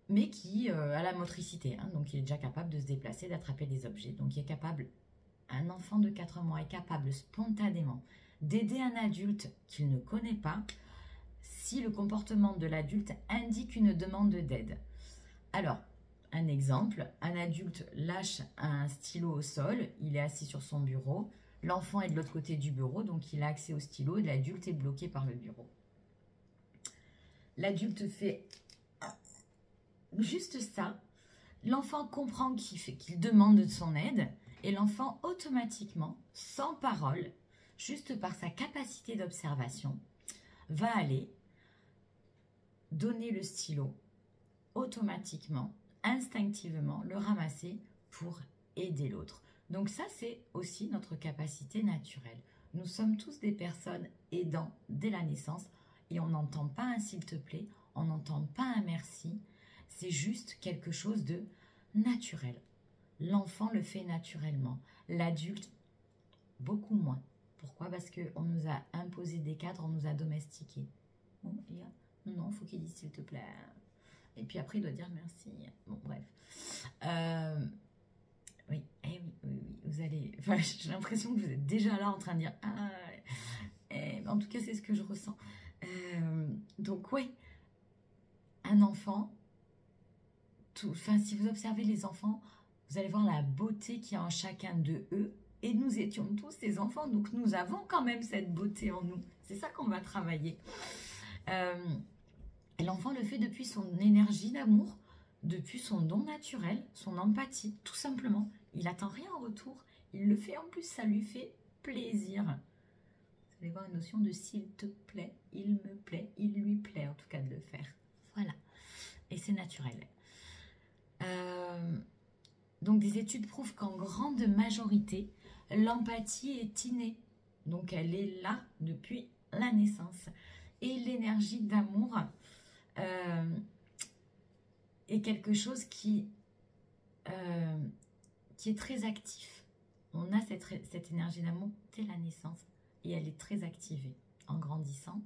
mais qui a la motricité. Donc, il est déjà capable de se déplacer, d'attraper des objets. Donc, un enfant de 4 mois est capable spontanément d'aider un adulte qu'il ne connaît pas si le comportement de l'adulte indique une demande d'aide. Alors, un exemple, un adulte lâche un stylo au sol, il est assis sur son bureau, l'enfant est de l'autre côté du bureau, donc il a accès au stylo et l'adulte est bloqué par le bureau. L'adulte fait juste ça, l'enfant comprend qu'il demande son aide et l'enfant automatiquement, sans parole, juste par sa capacité d'observation, va aller donner le stylo automatiquement, instinctivement, le ramasser pour aider l'autre. Donc ça, c'est aussi notre capacité naturelle. Nous sommes tous des personnes aidant dès la naissance et on n'entend pas un s'il te plaît, on n'entend pas un merci, c'est juste quelque chose de naturel. L'enfant le fait naturellement, l'adulte beaucoup moins. Pourquoi? Parce qu'on nous a imposé des cadres, on nous a domestiqués. Bon, non, il faut qu'il dise s'il te plaît. Et puis après, il doit dire merci. Bon, bref. Oui, vous allez... Enfin, j'ai l'impression que vous êtes déjà là en train de dire... Ah, en tout cas, c'est ce que je ressens. Donc, oui, un enfant... si vous observez les enfants, vous allez voir la beauté qu'il y a en chacun de eux. Et nous étions tous ces enfants, donc nous avons quand même cette beauté en nous. C'est ça qu'on va travailler. L'enfant le fait depuis son énergie d'amour, depuis son don naturel, son empathie, tout simplement. Il n'attend rien en retour. Il le fait en plus, ça lui fait plaisir. Vous allez voir une notion de s'il te plaît, il me plaît, il lui plaît en tout cas de le faire. Voilà. Et c'est naturel. Donc des études prouvent qu'en grande majorité, l'empathie est innée. Donc elle est là depuis la naissance. Et l'énergie d'amour est quelque chose qui est très actif. On a cette énergie d'amour dès la naissance et elle est très activée. En grandissant,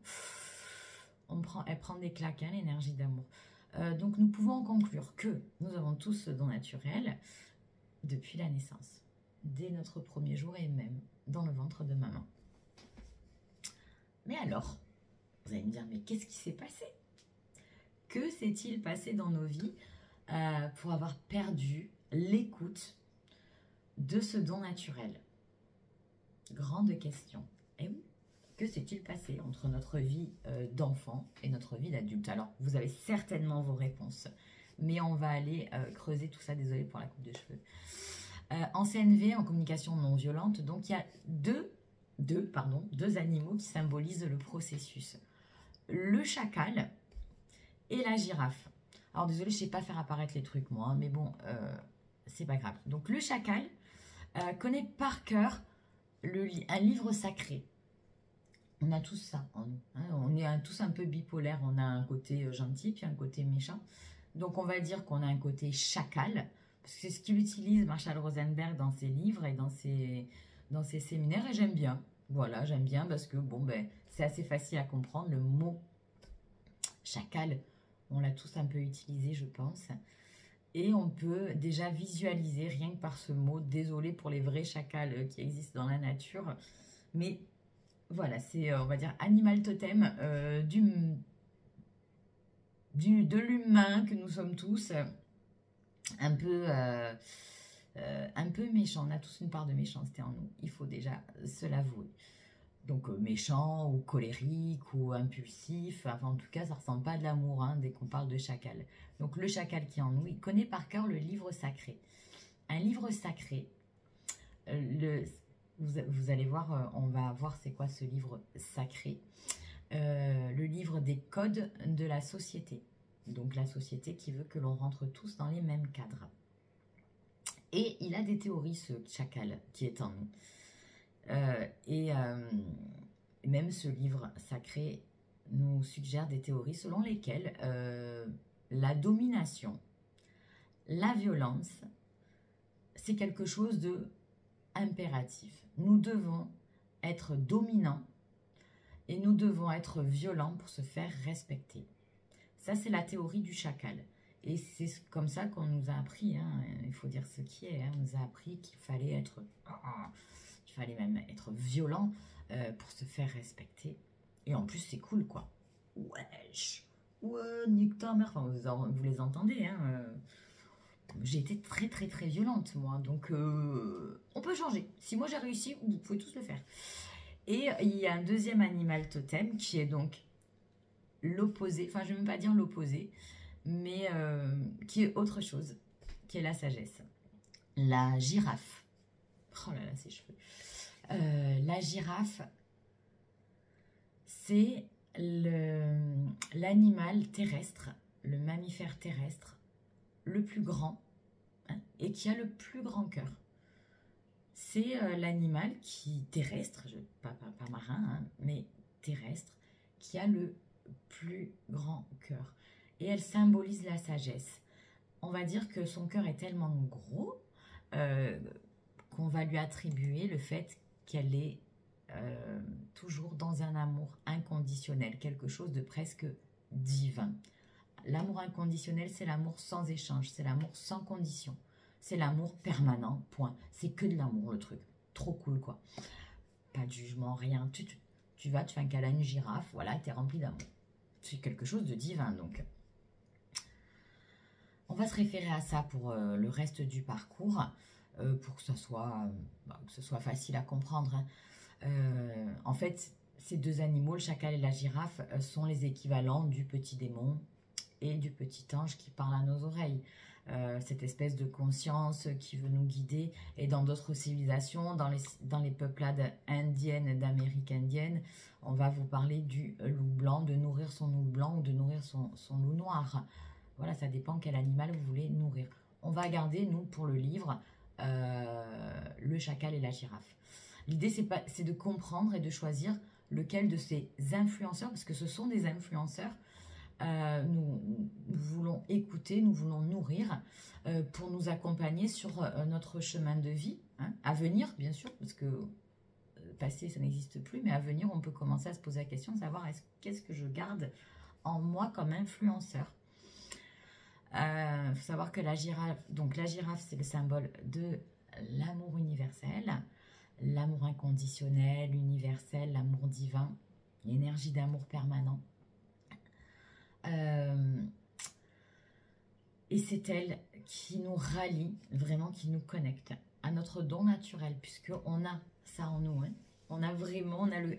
elle prend des claques, hein, l'énergie d'amour. Donc nous pouvons en conclure que nous avons tous ce don naturel depuis la naissance, dès notre premier jour et même dans le ventre de maman. Mais alors, vous allez me dire, mais qu'est-ce qui s'est passé? Que s'est-il passé dans nos vies pour avoir perdu l'écoute de ce don naturel? Grande question. Et oui, que s'est-il passé entre notre vie d'enfant et notre vie d'adulte? Alors, vous avez certainement vos réponses, mais on va aller creuser tout ça. Désolée pour la coupe de cheveux. En CNV, en communication non violente, donc il y a deux animaux qui symbolisent le processus. Le chacal et la girafe. Alors désolé, je ne sais pas faire apparaître les trucs moi, hein, mais bon, c'est pas grave. Donc le chacal connaît par cœur un livre sacré. On a tous ça en nous. Hein, on est tous un peu bipolaires. On a un côté gentil puis un côté méchant. Donc on va dire qu'on a un côté chacal, parce que c'est ce qu'il utilise Marshall Rosenberg dans ses livres et dans ses séminaires, et j'aime bien. Voilà, j'aime bien parce que bon, ben, c'est assez facile à comprendre. Le mot chacal, on l'a tous un peu utilisé, je pense. Et on peut déjà visualiser, rien que par ce mot, désolé pour les vrais chacals qui existent dans la nature, mais voilà, c'est, on va dire, animal totem de l'humain que nous sommes tous, un peu méchant. On a tous une part de méchanceté en nous, il faut déjà se l'avouer. Donc méchant ou colérique ou impulsif, enfin en tout cas ça ressemble pas à de l'amour hein, dès qu'on parle de chacal. Donc le chacal qui est en nous, il connaît par cœur le livre sacré. Un livre sacré, vous allez voir, on va voir c'est quoi ce livre sacré. Le livre des codes de la société. Donc la société qui veut que l'on rentre tous dans les mêmes cadres. Et il a des théories, ce chacal qui est en nous. Même ce livre sacré nous suggère des théories selon lesquelles la domination, la violence, c'est quelque chose de impératif. Nous devons être dominants et nous devons être violents pour se faire respecter. Ça, c'est la théorie du chacal. Et c'est comme ça qu'on nous a appris, hein, il faut dire ce qui est, hein, on nous a appris qu'il fallait être... Il fallait même être violent pour se faire respecter. Et en plus, c'est cool, quoi. Wesh, ouais, nique ta mère. Enfin, vous les entendez, hein. J'ai été très, très, très violente, moi. Donc, on peut changer. Si moi, j'ai réussi, vous pouvez tous le faire. Et il y a un deuxième animal totem qui est donc l'opposé. Enfin, je ne vais même pas dire l'opposé, mais qui est autre chose, qui est la sagesse. La girafe. Oh là là, ses cheveux. La girafe, c'est l'animal terrestre, le mammifère terrestre, le plus grand, hein, et qui a le plus grand cœur. C'est l'animal terrestre, pas marin, hein, mais terrestre, qui a le plus grand cœur. Et elle symbolise la sagesse. On va dire que son cœur est tellement gros qu'on va lui attribuer le fait qu'elle est toujours dans un amour inconditionnel, quelque chose de presque divin. L'amour inconditionnel, c'est l'amour sans échange, c'est l'amour sans condition, c'est l'amour permanent, point. C'est que de l'amour, le truc. Trop cool, quoi. Pas de jugement, rien. Tu vas, tu fais un câlin à une girafe, voilà, t'es rempli d'amour. C'est quelque chose de divin, donc. On va se référer à ça pour le reste du parcours, pour que ce soit facile à comprendre. Hein. En fait, ces deux animaux, le chacal et la girafe, sont les équivalents du petit démon et du petit ange qui parle à nos oreilles. Cette espèce de conscience qui veut nous guider. Et dans d'autres civilisations, dans les peuplades indiennes, d'Amérique indienne, on va vous parler du loup blanc, de nourrir son loup blanc ou de nourrir son loup noir. Voilà, ça dépend quel animal vous voulez nourrir. On va garder, nous, pour le livre, le chacal et la girafe. L'idée, c'est de comprendre et de choisir lequel de ces influenceurs, parce que ce sont des influenceurs, nous voulons écouter, nous voulons nourrir pour nous accompagner sur notre chemin de vie, hein, à venir, bien sûr, parce que passé, ça n'existe plus, mais à venir, on peut commencer à se poser la question de savoir qu'est-ce que je garde en moi comme influenceur. Faut savoir que la girafe, c'est le symbole de l'amour universel, l'amour inconditionnel, universel, l'amour divin, l'énergie d'amour permanent. Et c'est elle qui nous rallie, vraiment qui nous connecte à notre don naturel, puisqu'on a ça en nous. Hein. On a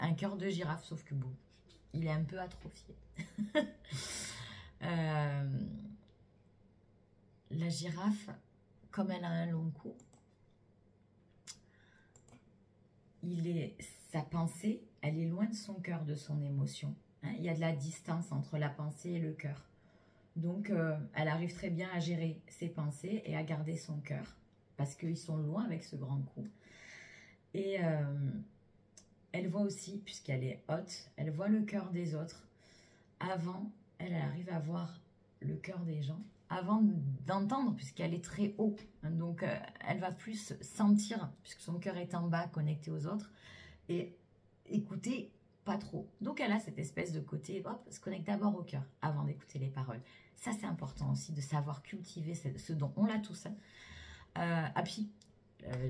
un cœur de girafe, sauf que bon, il est un peu atrophié. La girafe, comme elle a un long cou, sa pensée, elle est loin de son cœur, de son émotion. Hein. Il y a de la distance entre la pensée et le cœur. Donc, elle arrive très bien à gérer ses pensées et à garder son cœur, parce qu'ils sont loin avec ce grand cou. Et elle voit aussi, puisqu'elle est haute, elle voit le cœur des autres. Avant, elle arrive à voir le cœur des gens, avant d'entendre, puisqu'elle est très haut. Donc, elle va plus sentir, puisque son cœur est en bas, connecté aux autres, et écouter pas trop. Donc, elle a cette espèce de côté, hop, se connecte d'abord au cœur, avant d'écouter les paroles. Ça, c'est important aussi, de savoir cultiver ce dont on l'a tous. Ah, puis,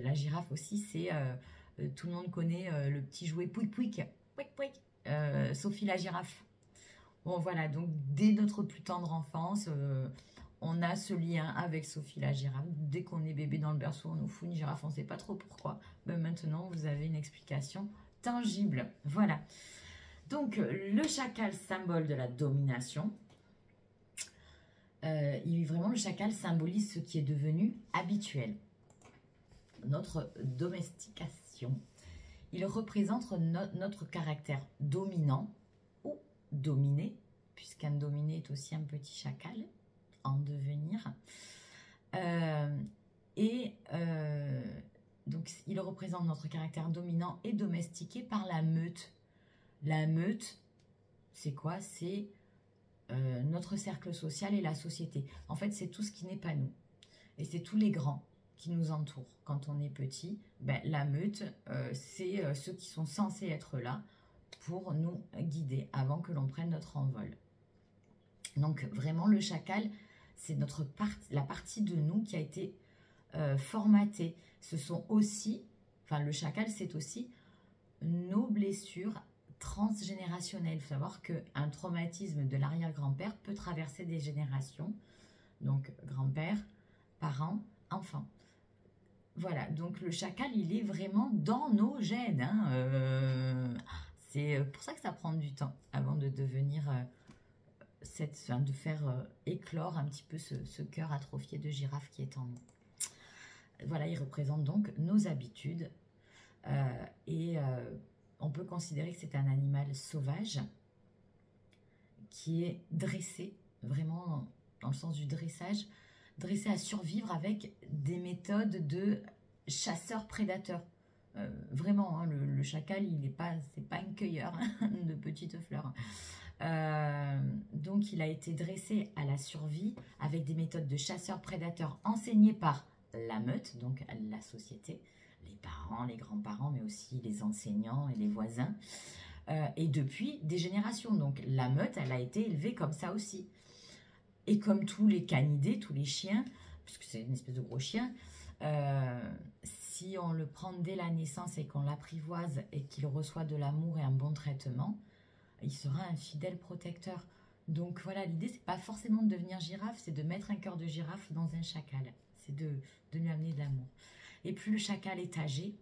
la girafe aussi, c'est... tout le monde connaît le petit jouet pouic pouic, pouic pouic, Sophie la girafe. Bon, voilà, donc dès notre plus tendre enfance, on a ce lien avec Sophie la girafe. Dès qu'on est bébé dans le berceau, on nous fout une girafe, on ne sait pas trop pourquoi. Mais maintenant, vous avez une explication tangible. Voilà. Donc, le chacal, symbole de la domination. Vraiment, le chacal symbolise ce qui est devenu habituel. Notre domestication. Il représente notre caractère dominant ou dominé, puisqu'un dominé est aussi un petit chacal en devenir. Donc, il représente notre caractère dominant et domestiqué par la meute. La meute, c'est quoi? C'est notre cercle social et la société. En fait, c'est tout ce qui n'est pas nous. Et c'est tous les grands qui nous entourent. Quand on est petit, la meute, c'est ceux qui sont censés être là pour nous guider avant que l'on prenne notre envol. Donc vraiment, le chacal, c'est la partie de nous qui a été formatée. Ce sont aussi, le chacal, c'est aussi nos blessures transgénérationnelles. Il faut savoir qu'un traumatisme de l'arrière-grand-père peut traverser des générations. Donc grand-père, parents, enfants. Voilà, donc le chacal, il est vraiment dans nos gènes. Hein. C'est pour ça que ça prend du temps avant de devenir, de faire éclore un petit peu ce cœur atrophié de girafe qui est en nous. Voilà, il représente donc nos habitudes. On peut considérer que c'est un animal sauvage qui est dressé, vraiment dans le sens du dressage, dressé à survivre avec des méthodes de chasseur-prédateur. Vraiment, hein, le chacal, c'est pas un cueilleur hein, de petites fleurs. Donc, il a été dressé à la survie avec des méthodes de chasseur-prédateur enseignées par la meute, donc la société, les parents, les grands-parents, mais aussi les enseignants et les voisins. Et depuis des générations. Donc, la meute, elle a été élevée comme ça aussi. Et comme tous les canidés, tous les chiens, puisque c'est une espèce de gros chien, si on le prend dès la naissance et qu'on l'apprivoise et qu'il reçoit de l'amour et un bon traitement, il sera un fidèle protecteur. Donc voilà, l'idée, c'est pas forcément de devenir girafe, c'est de mettre un cœur de girafe dans un chacal. C'est de lui amener de l'amour. Et plus le chacal est âgé,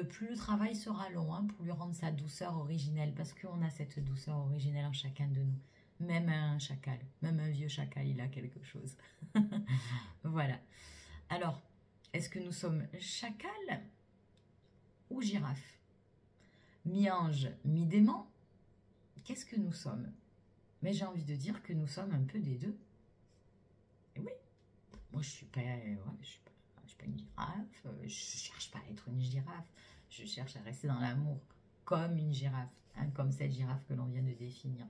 plus le travail sera long hein, pour lui rendre sa douceur originelle, parce qu'on a cette douceur originelle en chacun de nous. Même un chacal, même un vieux chacal, il a quelque chose. Voilà. Alors, est-ce que nous sommes chacal ou girafe? Mi-ange, mi-démon? Qu'est-ce que nous sommes? Mais j'ai envie de dire que nous sommes un peu des deux. Et oui, moi je suis pas, je suis pas une girafe, je cherche pas à être une girafe, je cherche à rester dans l'amour comme une girafe, hein, comme cette girafe que l'on vient de définir.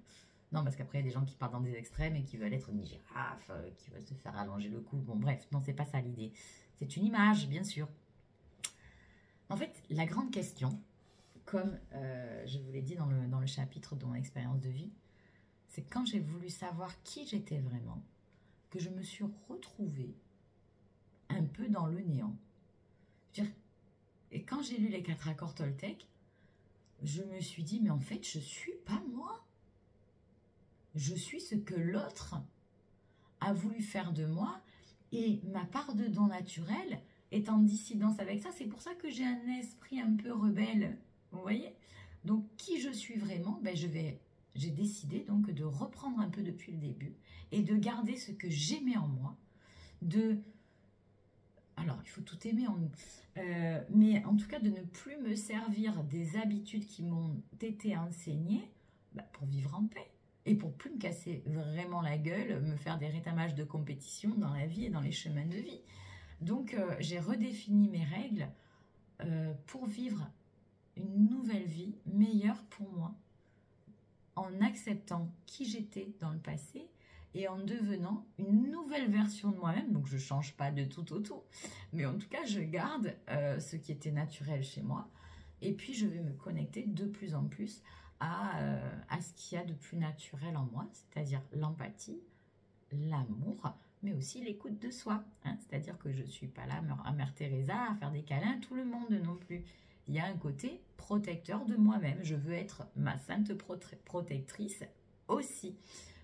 Non, parce qu'après il y a des gens qui partent dans des extrêmes et qui veulent être une girafe, qui veulent se faire allonger le cou. Bon bref, non, c'est pas ça l'idée. C'est une image, bien sûr. En fait, la grande question, comme je vous l'ai dit dans le chapitre de mon expérience de vie, c'est quand j'ai voulu savoir qui j'étais vraiment, que je me suis retrouvée un peu dans le néant. Et quand j'ai lu les 4 accords Toltec, je me suis dit, mais en fait, je ne suis pas moi. Je suis ce que l'autre a voulu faire de moi, et ma part de don naturel est en dissidence avec ça. C'est pour ça que j'ai un esprit un peu rebelle, vous voyez. Donc, qui je suis vraiment, ben, j'ai décidé donc de reprendre un peu depuis le début et de garder ce que j'aimais en moi, alors, il faut tout aimer en nous, mais en tout cas de ne plus me servir des habitudes qui m'ont été enseignées pour vivre en paix et pour plus me casser vraiment la gueule, me faire des rétamages de compétition dans la vie et dans les chemins de vie. Donc, j'ai redéfini mes règles pour vivre une nouvelle vie meilleure pour moi, en acceptant qui j'étais dans le passé et en devenant une nouvelle version de moi-même. Donc je ne change pas de tout au tout, mais en tout cas je garde ce qui était naturel chez moi, et puis je vais me connecter de plus en plus à ce qu'il y a de plus naturel en moi, c'est-à-dire l'empathie, l'amour, mais aussi l'écoute de soi, hein. C'est-à-dire que je ne suis pas là à Mère Teresa à faire des câlins à tout le monde non plus. Il y a un côté protecteur de moi-même. Je veux être ma sainte protectrice aussi.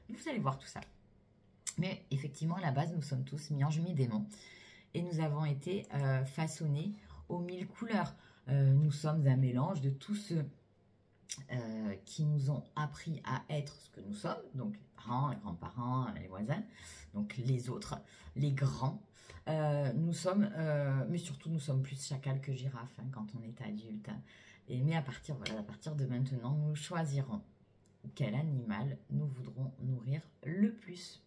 Vous allez voir tout ça. Mais effectivement, à la base, nous sommes tous mi-ange, mi-démon. Et nous avons été façonnés aux 1000 couleurs. Nous sommes un mélange de tous ceux qui nous ont appris à être ce que nous sommes. Donc les parents, les grands-parents, les voisins. Donc les autres, les grands. Nous sommes, mais surtout nous sommes plus chacal que girafe, hein, quand on est adulte. Mais à partir de maintenant, nous choisirons quel animal nous voudrons nourrir le plus.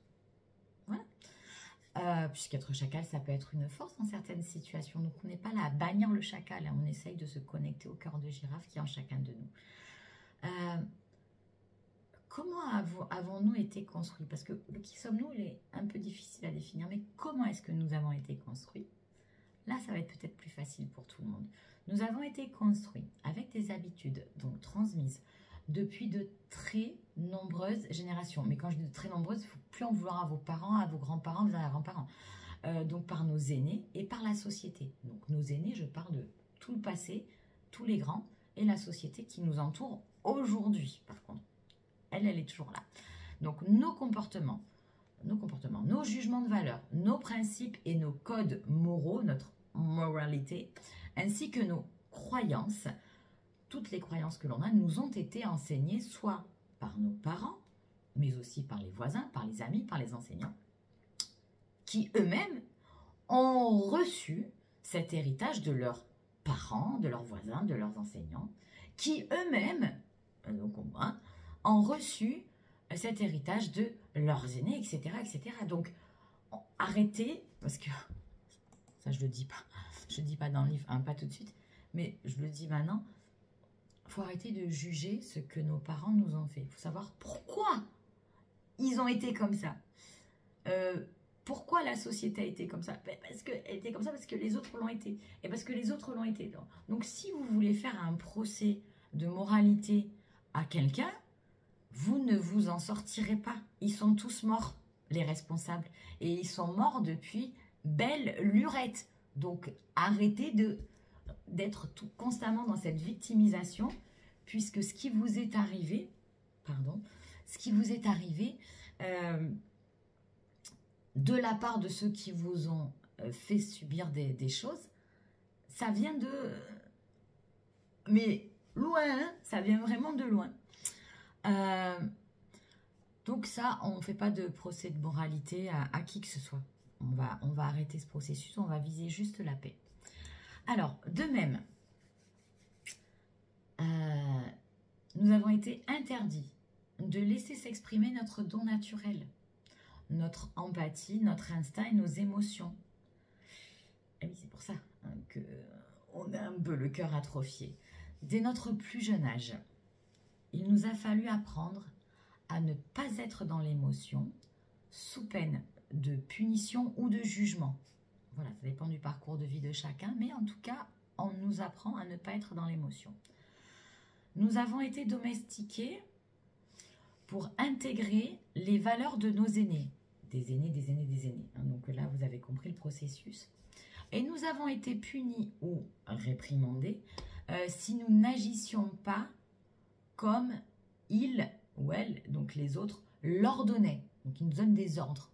Voilà. Puisqu'être chacal, ça peut être une force dans certaines situations. Donc on n'est pas là à bannir le chacal, hein, on essaye de se connecter au cœur de girafe qui est en chacun de nous. Comment avons-nous été construits? Parce que le qui sommes-nous, il est un peu difficile à définir, mais comment est-ce que nous avons été construits? Là, ça va être peut-être plus facile pour tout le monde. Nous avons été construits avec des habitudes, donc transmises, depuis de très nombreuses générations. Mais quand je dis de très nombreuses, il ne faut plus en vouloir à vos parents, à vos grands-parents, vos arrière-grands-parents. Donc par nos aînés et par la société. Donc nos aînés, je parle de tout le passé, tous les grands, et la société qui nous entoure aujourd'hui, par contre. Elle est toujours là. Donc nos comportements, nos jugements de valeur, nos principes et nos codes moraux, notre moralité, ainsi que nos croyances, toutes les croyances que l'on a nous ont été enseignées soit par nos parents, mais aussi par les voisins, par les amis, par les enseignants, qui eux-mêmes ont reçu cet héritage de leurs parents, de leurs voisins, de leurs enseignants, qui eux-mêmes, donc ont reçu cet héritage de leurs aînés, etc., etc. Donc, arrêtez, parce que ça je le dis pas dans le livre, hein, pas tout de suite, mais je le dis maintenant, il faut arrêter de juger ce que nos parents nous ont fait. Il faut savoir pourquoi ils ont été comme ça. Pourquoi la société a été comme ça? Parce qu'elle était comme ça, parce que les autres l'ont été. Et parce que les autres l'ont été. Donc, si vous voulez faire un procès de moralité à quelqu'un, vous ne vous en sortirez pas. Ils sont tous morts, les responsables. Et ils sont morts depuis belle lurette. Donc, arrêtez d'être constamment dans cette victimisation, puisque ce qui vous est arrivé, de la part de ceux qui vous ont fait subir des choses, ça vient de... Mais loin, hein, ça vient vraiment de loin. Donc ça, on ne fait pas de procès de moralité à qui que ce soit. On va arrêter ce processus, on va viser juste la paix. Alors, de même, nous avons été interdits de laisser s'exprimer notre don naturel, notre empathie, notre instinct et nos émotions. Et oui, c'est pour ça qu'on a un peu le cœur atrophié. Dès notre plus jeune âge, il nous a fallu apprendre à ne pas être dans l'émotion, sous peine de punition ou de jugement. Voilà, ça dépend du parcours de vie de chacun, mais en tout cas, on nous apprend à ne pas être dans l'émotion. Nous avons été domestiqués pour intégrer les valeurs de nos aînés. Des aînés, des aînés, des aînés. Donc là, vous avez compris le processus. Et nous avons été punis ou réprimandés si nous n'agissions pas comme ils ou elles, donc les autres, l'ordonnaient. Donc ils nous donnent des ordres.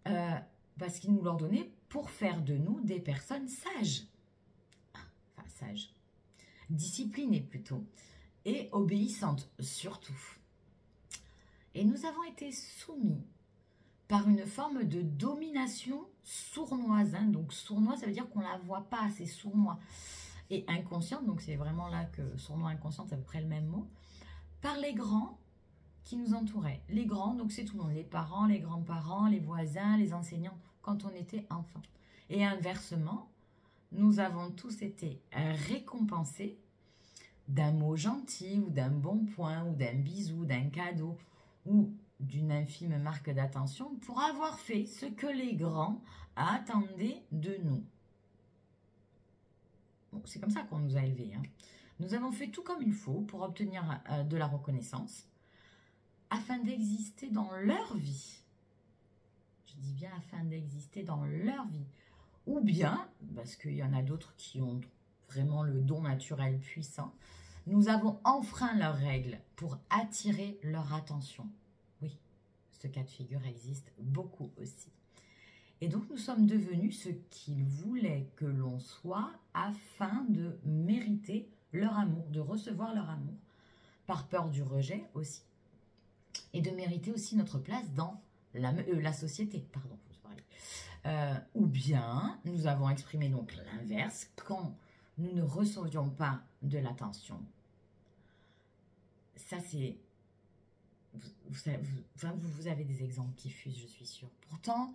Parce qu'ils nous l'ordonnaient pour faire de nous des personnes sages. Enfin, sages. Disciplinées plutôt. Et obéissantes surtout. Et nous avons été soumis par une forme de domination sournoise. Donc sournois, ça veut dire qu'on ne la voit pas, c'est sournois. Et inconsciente, donc c'est vraiment là que sournois, inconsciente, c'est à peu près le même mot. Par les grands qui nous entouraient. Les grands, donc c'est tout le monde. Les parents, les grands-parents, les voisins, les enseignants, quand on était enfant. Et inversement, nous avons tous été récompensés d'un mot gentil ou d'un bon point ou d'un bisou, d'un cadeau ou d'une infime marque d'attention pour avoir fait ce que les grands attendaient de nous. Bon, c'est comme ça qu'on nous a élevés. Nous avons fait tout comme il faut pour obtenir de la reconnaissance afin d'exister dans leur vie. Je dis bien afin d'exister dans leur vie. Ou bien, parce qu'il y en a d'autres qui ont vraiment le don naturel puissant, nous avons enfreint leurs règles pour attirer leur attention. Oui, ce cas de figure existe beaucoup aussi. Et donc nous sommes devenus ce qu'ils voulaient que l'on soit afin de mériter leur amour, de recevoir leur amour, par peur du rejet aussi, et de mériter aussi notre place dans la société. Pardon, ou bien nous avons exprimé donc l'inverse quand nous ne recevions pas de l'attention. Ça c'est... Vous avez des exemples qui fusent, je suis sûre. Pourtant,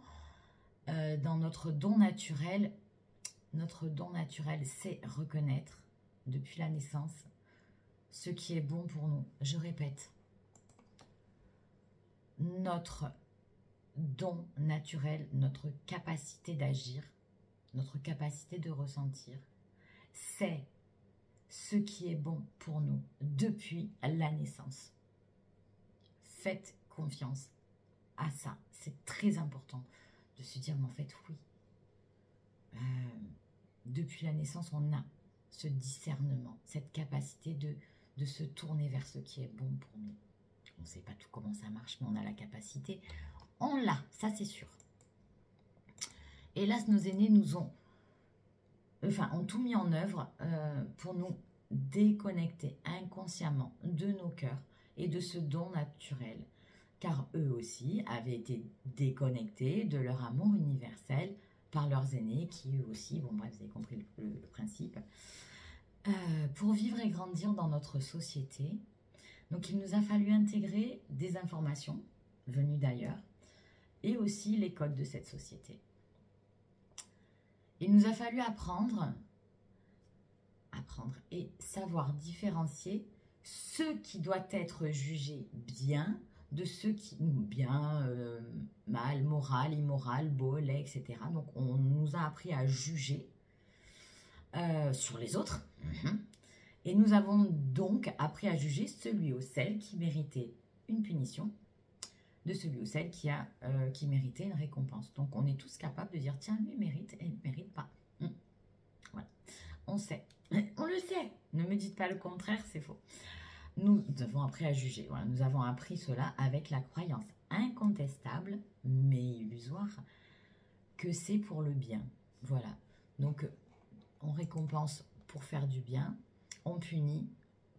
dans notre don naturel, c'est reconnaître depuis la naissance ce qui est bon pour nous. Je répète, notre don naturel, notre capacité d'agir, notre capacité de ressentir, c'est ce qui est bon pour nous depuis la naissance. Faites confiance à ça. C'est très important de se dire, mais en fait, oui. Depuis la naissance, on a ce discernement, cette capacité de se tourner vers ce qui est bon pour nous. On ne sait pas tout comment ça marche, mais on a la capacité. On l'a, ça c'est sûr. Hélas, nos aînés ont tout mis en œuvre pour nous déconnecter inconsciemment de nos cœurs et de ce don naturel, car eux aussi avaient été déconnectés de leur amour universel par leurs aînés, qui eux aussi, bon bref, vous avez compris le principe, pour vivre et grandir dans notre société. Donc il nous a fallu intégrer des informations venues d'ailleurs, et aussi les codes de cette société. Il nous a fallu apprendre et savoir différencier ce qui doit être jugé bien de ce qui bien, mal, moral, immoral, beau, laid, etc. Donc on nous a appris à juger sur les autres. Et nous avons donc appris à juger celui ou celle qui méritait une punition de celui ou celle qui méritait une récompense. Donc on est tous capables de dire tiens, lui mérite et il ne mérite pas. Voilà, on sait. On le sait. Ne me dites pas le contraire, c'est faux. Nous avons appris à juger. Voilà, nous avons appris cela avec la croyance incontestable, mais illusoire, que c'est pour le bien. Voilà. Donc, on récompense pour faire du bien, on punit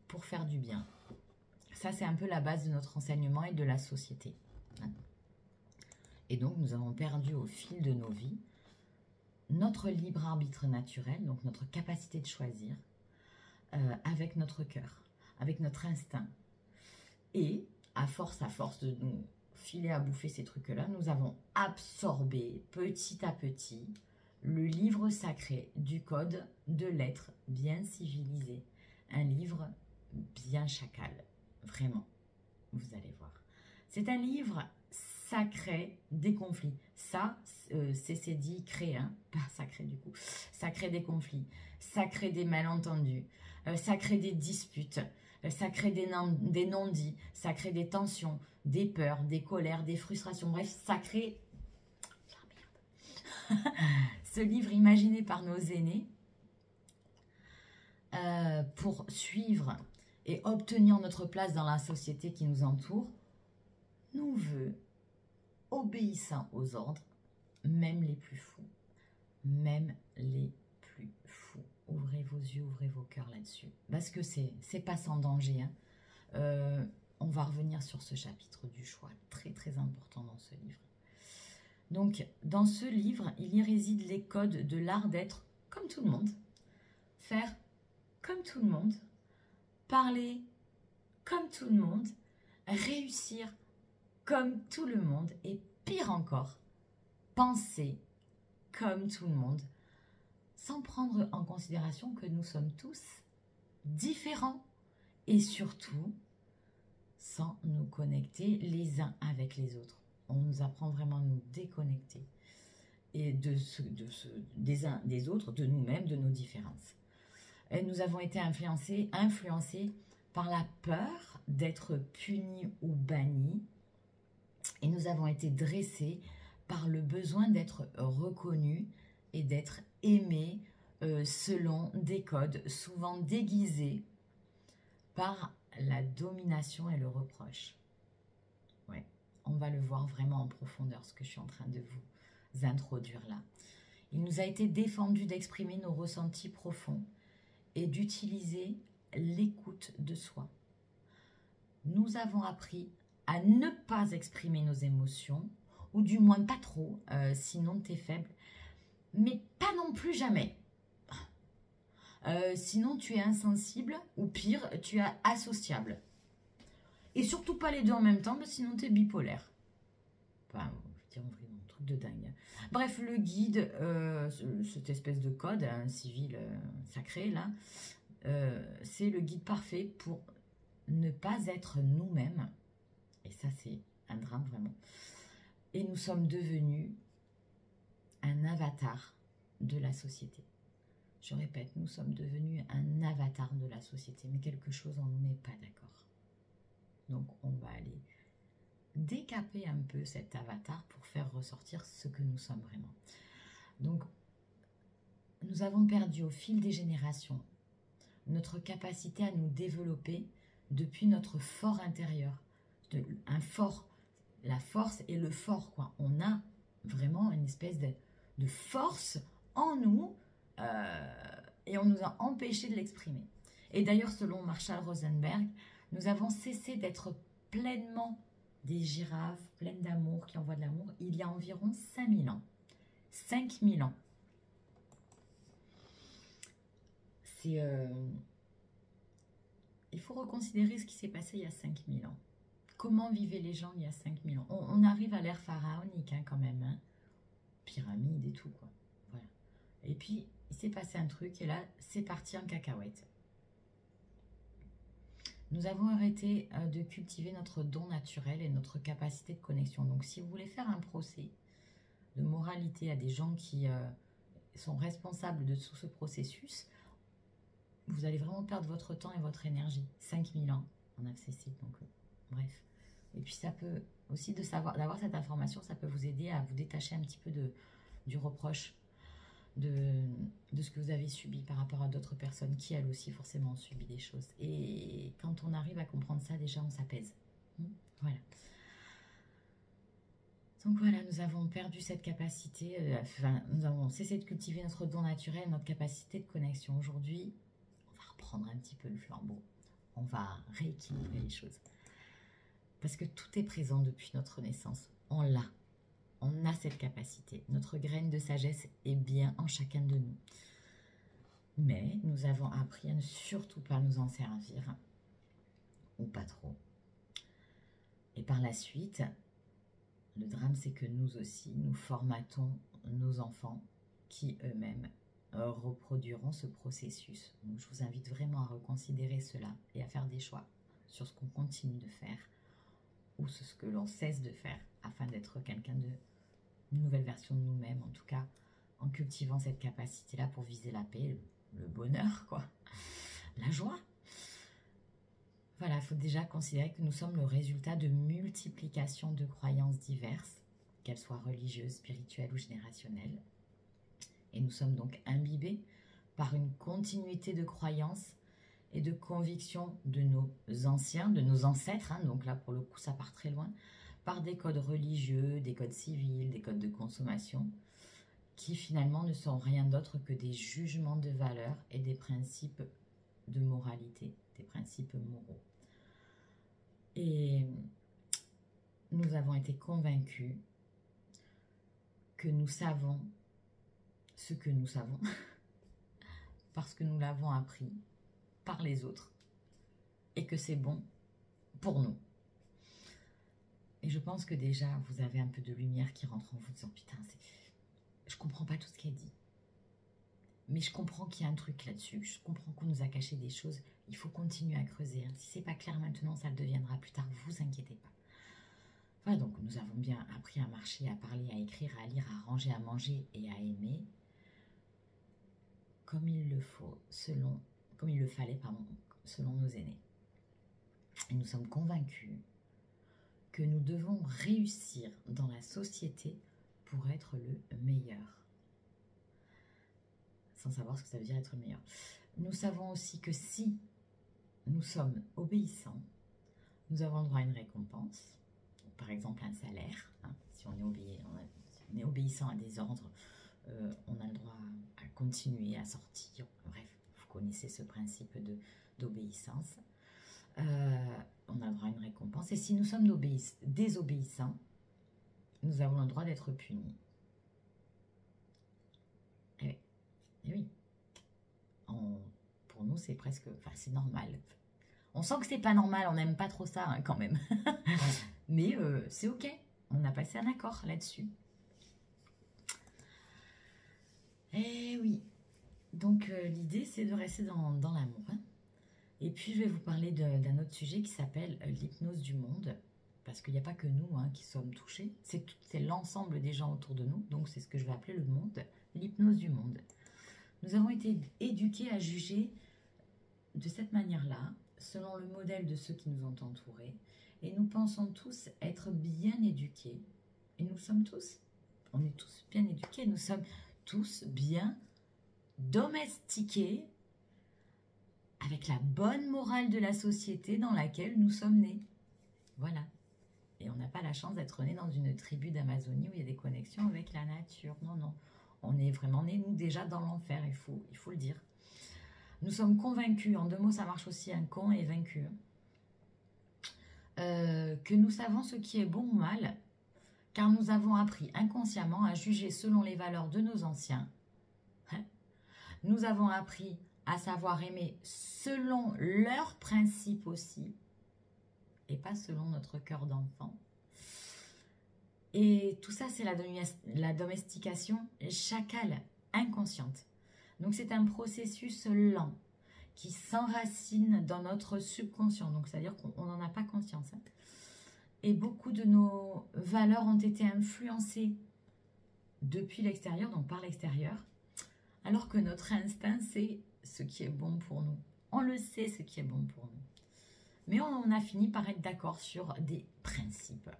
pour faire du bien. ça, c'est un peu la base de notre enseignement et de la société. Et donc, nous avons perdu au fil de nos vies notre libre arbitre naturel, donc notre capacité de choisir, avec notre cœur, avec notre instinct. Et à force de nous filer à bouffer ces trucs-là, nous avons absorbé petit à petit le livre sacré du code de l'être bien civilisé. Un livre bien chacal, vraiment, vous allez voir. C'est un livre sacré des conflits. Ça, c'est dit crée, hein, pas sacré du coup. Sacré des conflits, sacré des malentendus, sacré des disputes, sacré des non-dits, sacré des tensions, des peurs, des colères, des frustrations. Bref, sacré... Ce livre imaginé par nos aînés pour suivre et obtenir notre place dans la société qui nous entoure, nous veut obéissant aux ordres, même les plus fous, même les plus fous. Ouvrez vos yeux, ouvrez vos cœurs là-dessus, parce que c'est pas sans danger. Hein. On va revenir sur ce chapitre du choix, très très important dans ce livre. Donc, dans ce livre, il y réside les codes de l'art d'être comme tout le monde, faire comme tout le monde, parler comme tout le monde, réussir comme tout le monde et pire encore, penser comme tout le monde, sans prendre en considération que nous sommes tous différents et surtout sans nous connecter les uns avec les autres. On nous apprend vraiment à nous déconnecter et des uns des autres, de nous-mêmes, de nos différences. Et nous avons été influencés par la peur d'être punis ou bannis. Et nous avons été dressés par le besoin d'être reconnus et d'être aimés selon des codes souvent déguisés par la domination et le reproche. Ouais, on va le voir vraiment en profondeur, ce que je suis en train de vous introduire là. Il nous a été défendu d'exprimer nos ressentis profonds et d'utiliser l'écoute de soi. Nous avons appris à ne pas exprimer nos émotions, ou du moins pas trop, sinon t'es faible, mais pas non plus jamais. Sinon tu es insensible, ou pire, tu es associable. Et surtout pas les deux en même temps, sinon tu es bipolaire. Enfin, je veux dire, vraiment, un truc de dingue. Bref, le guide, cette espèce de code civil sacré, là, c'est le guide parfait pour ne pas être nous-mêmes. Et ça, c'est un drame, vraiment. Et nous sommes devenus un avatar de la société. Je répète, nous sommes devenus un avatar de la société, mais quelque chose, on n'est pas d'accord. Donc, on va aller décaper un peu cet avatar pour faire ressortir ce que nous sommes vraiment. Donc, nous avons perdu au fil des générations notre capacité à nous développer depuis notre fort intérieur. La force et le fort, quoi. On a vraiment une espèce de force en nous et on nous a empêché de l'exprimer. Et d'ailleurs, selon Marshall Rosenberg, nous avons cessé d'être pleinement des girafes pleines d'amour, qui envoient de l'amour, il y a environ 5000 ans. 5000 ans. C'est... il faut reconsidérer ce qui s'est passé il y a 5000 ans. Comment vivaient les gens il y a 5000 ans? On arrive à l'ère pharaonique hein, quand même. Hein. Pyramide et tout, quoi. Voilà. Et puis, il s'est passé un truc et là, c'est parti en cacahuète. Nous avons arrêté de cultiver notre don naturel et notre capacité de connexion. Donc, si vous voulez faire un procès de moralité à des gens qui sont responsables de tout ce processus, vous allez vraiment perdre votre temps et votre énergie. 5000 ans en accessible, donc bref. Et puis ça peut aussi d'avoir cette information, ça peut vous aider à vous détacher un petit peu du reproche de ce que vous avez subi par rapport à d'autres personnes qui elles aussi forcément ont subi des choses. Et quand on arrive à comprendre ça, déjà on s'apaise. Voilà. Donc voilà, nous avons perdu cette capacité, nous avons cessé de cultiver notre don naturel, notre capacité de connexion. Aujourd'hui, on va reprendre un petit peu le flambeau. on va rééquilibrer les choses. Parce que tout est présent depuis notre naissance. On l'a. On a cette capacité. Notre graine de sagesse est bien en chacun de nous. Mais nous avons appris à ne surtout pas nous en servir. Ou pas trop. Et par la suite, le drame, c'est que nous aussi, nous formatons nos enfants qui eux-mêmes reproduiront ce processus. Donc, je vous invite vraiment à reconsidérer cela et à faire des choix sur ce qu'on continue de faire ou sur ce que l'on cesse de faire afin d'être quelqu'un de une nouvelle version de nous-mêmes, en tout cas en cultivant cette capacité-là pour viser la paix, le bonheur, quoi, la joie. Voilà, il faut déjà considérer que nous sommes le résultat de multiplication de croyances diverses, qu'elles soient religieuses, spirituelles ou générationnelles. Et nous sommes donc imbibés par une continuité de croyances et de convictions de nos anciens, de nos ancêtres, hein, donc là pour le coup ça part très loin, par des codes religieux, des codes civils, des codes de consommation, qui finalement ne sont rien d'autre que des jugements de valeur et des principes de moralité, des principes moraux. Et nous avons été convaincus que nous savons ce que nous savons, parce que nous l'avons appris par les autres, et que c'est bon pour nous. Et je pense que déjà, vous avez un peu de lumière qui rentre en vous, disant, putain, je comprends pas tout ce qu'elle dit. Mais je comprends qu'il y a un truc là-dessus, je comprends qu'on nous a caché des choses, il faut continuer à creuser. Si c'est pas clair maintenant, ça le deviendra plus tard, vous inquiétez pas. Voilà, donc nous avons bien appris à marcher, à parler, à écrire, à lire, à ranger, à manger et à aimer, comme il le faut, comme il le fallait, selon nos aînés. Et nous sommes convaincus que nous devons réussir dans la société pour être le meilleur. Sans savoir ce que ça veut dire être le meilleur. Nous savons aussi que si nous sommes obéissants, nous avons le droit à une récompense, par exemple un salaire, hein, si on est obéissant à des ordres, on a le droit à continuer, à sortir, bref, vous connaissez ce principe d'obéissance. On a le droit à une récompense. Et si nous sommes désobéissants, nous avons le droit d'être punis. Et oui. Pour nous, c'est presque... Enfin, c'est normal. On sent que c'est pas normal, on n'aime pas trop ça, hein, quand même. Mais c'est ok. On a passé un accord là-dessus. Et oui. Donc, l'idée, c'est de rester dans l'amour, hein. Et puis, je vais vous parler d'un autre sujet qui s'appelle l'hypnose du monde. Parce qu'il n'y a pas que nous, hein, qui sommes touchés. C'est l'ensemble des gens autour de nous. Donc, c'est ce que je vais appeler le monde. L'hypnose du monde. Nous avons été éduqués à juger de cette manière-là, selon le modèle de ceux qui nous ont entourés. Et nous pensons tous être bien éduqués. Et on est tous bien éduqués. Nous sommes tous bien domestiqués avec la bonne morale de la société dans laquelle nous sommes nés. Voilà. Et on n'a pas la chance d'être nés dans une tribu d'Amazonie où il y a des connexions avec la nature. Non, non. On est vraiment nés, nous, déjà dans l'enfer, il faut le dire. Nous sommes convaincus, en 2 mots, ça marche aussi, un con est vaincu, que nous savons ce qui est bon ou mal, car nous avons appris inconsciemment à juger selon les valeurs de nos anciens. Nous avons appris à savoir aimer selon leurs principes aussi, et pas selon notre cœur d'enfant. Et tout ça, c'est la domestication chacale, inconsciente. Donc, c'est un processus lent qui s'enracine dans notre subconscient. Donc, c'est-à-dire qu'on n'en a pas conscience, hein. Et beaucoup de nos valeurs ont été influencées depuis l'extérieur, donc par l'extérieur, alors que notre instinct, c'est ce qui est bon pour nous. On le sait, ce qui est bon pour nous. Mais on a fini par être d'accord sur des principes.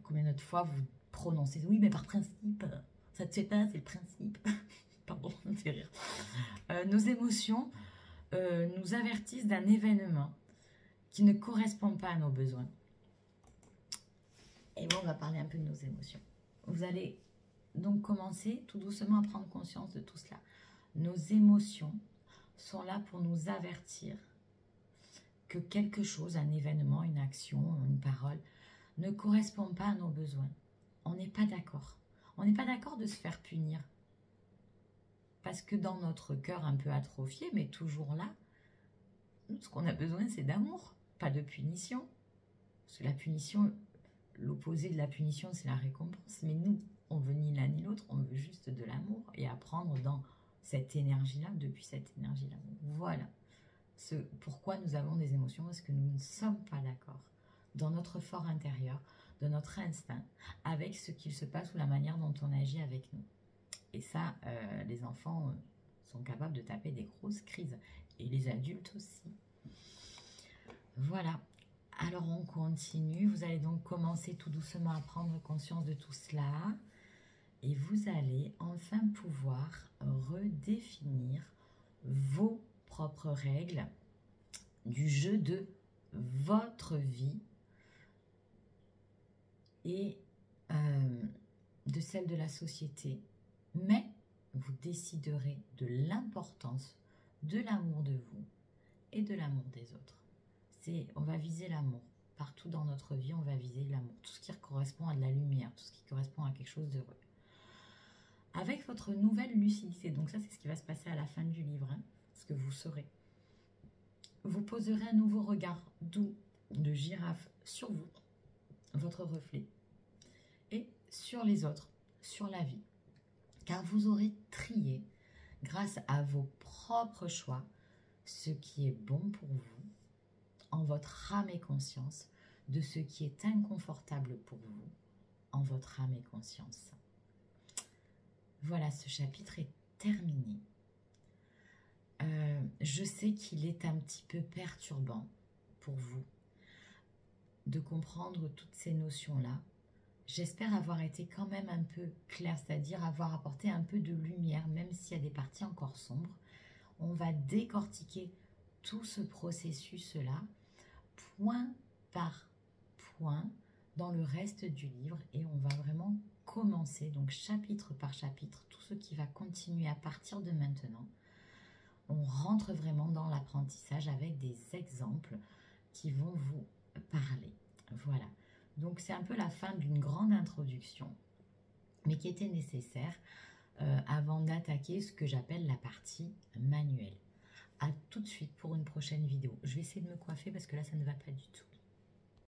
Combien d'autres fois vous prononcez « Oui, mais par principe, ça te fait pas, c'est le principe. » Pardon, ça me fait rire. Nos émotions nous avertissent d'un événement qui ne correspond pas à nos besoins. Et bon, on va parler un peu de nos émotions. Vous allez donc commencer tout doucement à prendre conscience de tout cela. Nos émotions sont là pour nous avertir que quelque chose, un événement, une action, une parole, ne correspond pas à nos besoins. On n'est pas d'accord. On n'est pas d'accord de se faire punir. Parce que dans notre cœur un peu atrophié, mais toujours là, ce qu'on a besoin, c'est d'amour, pas de punition. Parce que la punition, l'opposé de la punition, c'est la récompense. Mais nous, on veut ni l'un ni l'autre, on veut juste de l'amour et apprendre dans cette énergie-là, depuis cette énergie-là. Voilà. Pourquoi nous avons des émotions, parce que nous ne sommes pas d'accord dans notre fort intérieur, de notre instinct, avec ce qu'il se passe ou la manière dont on agit avec nous. Et ça, les enfants sont capables de taper des grosses crises. Et les adultes aussi. Voilà. Alors on continue. Vous allez donc commencer tout doucement à prendre conscience de tout cela. Et vous allez enfin pouvoir redéfinir vos propres règles du jeu de votre vie et de celle de la société. Mais vous déciderez de l'importance de l'amour de vous et de l'amour des autres. On va viser l'amour. Partout dans notre vie, on va viser l'amour. Tout ce qui correspond à de la lumière, tout ce qui correspond à quelque chose d'heureux. Avec votre nouvelle lucidité, donc ça c'est ce qui va se passer à la fin du livre, hein, ce que vous saurez. Vous poserez un nouveau regard doux de girafe sur vous, votre reflet, et sur les autres, sur la vie. Car vous aurez trié, grâce à vos propres choix, ce qui est bon pour vous, en votre âme et conscience, de ce qui est inconfortable pour vous, en votre âme et conscience. Voilà, ce chapitre est terminé. Je sais qu'il est un petit peu perturbant pour vous de comprendre toutes ces notions-là. J'espère avoir été quand même un peu claire, c'est-à-dire avoir apporté un peu de lumière, même s'il y a des parties encore sombres. On va décortiquer tout ce processus-là, point par point, dans le reste du livre, et on va vraiment commencer, donc chapitre par chapitre, tout ce qui va continuer à partir de maintenant. On rentre vraiment dans l'apprentissage avec des exemples qui vont vous parler. Voilà. Donc c'est un peu la fin d'une grande introduction, mais qui était nécessaire avant d'attaquer ce que j'appelle la partie manuelle. À tout de suite pour une prochaine vidéo. Je vais essayer de me coiffer parce que là ça ne va pas du tout.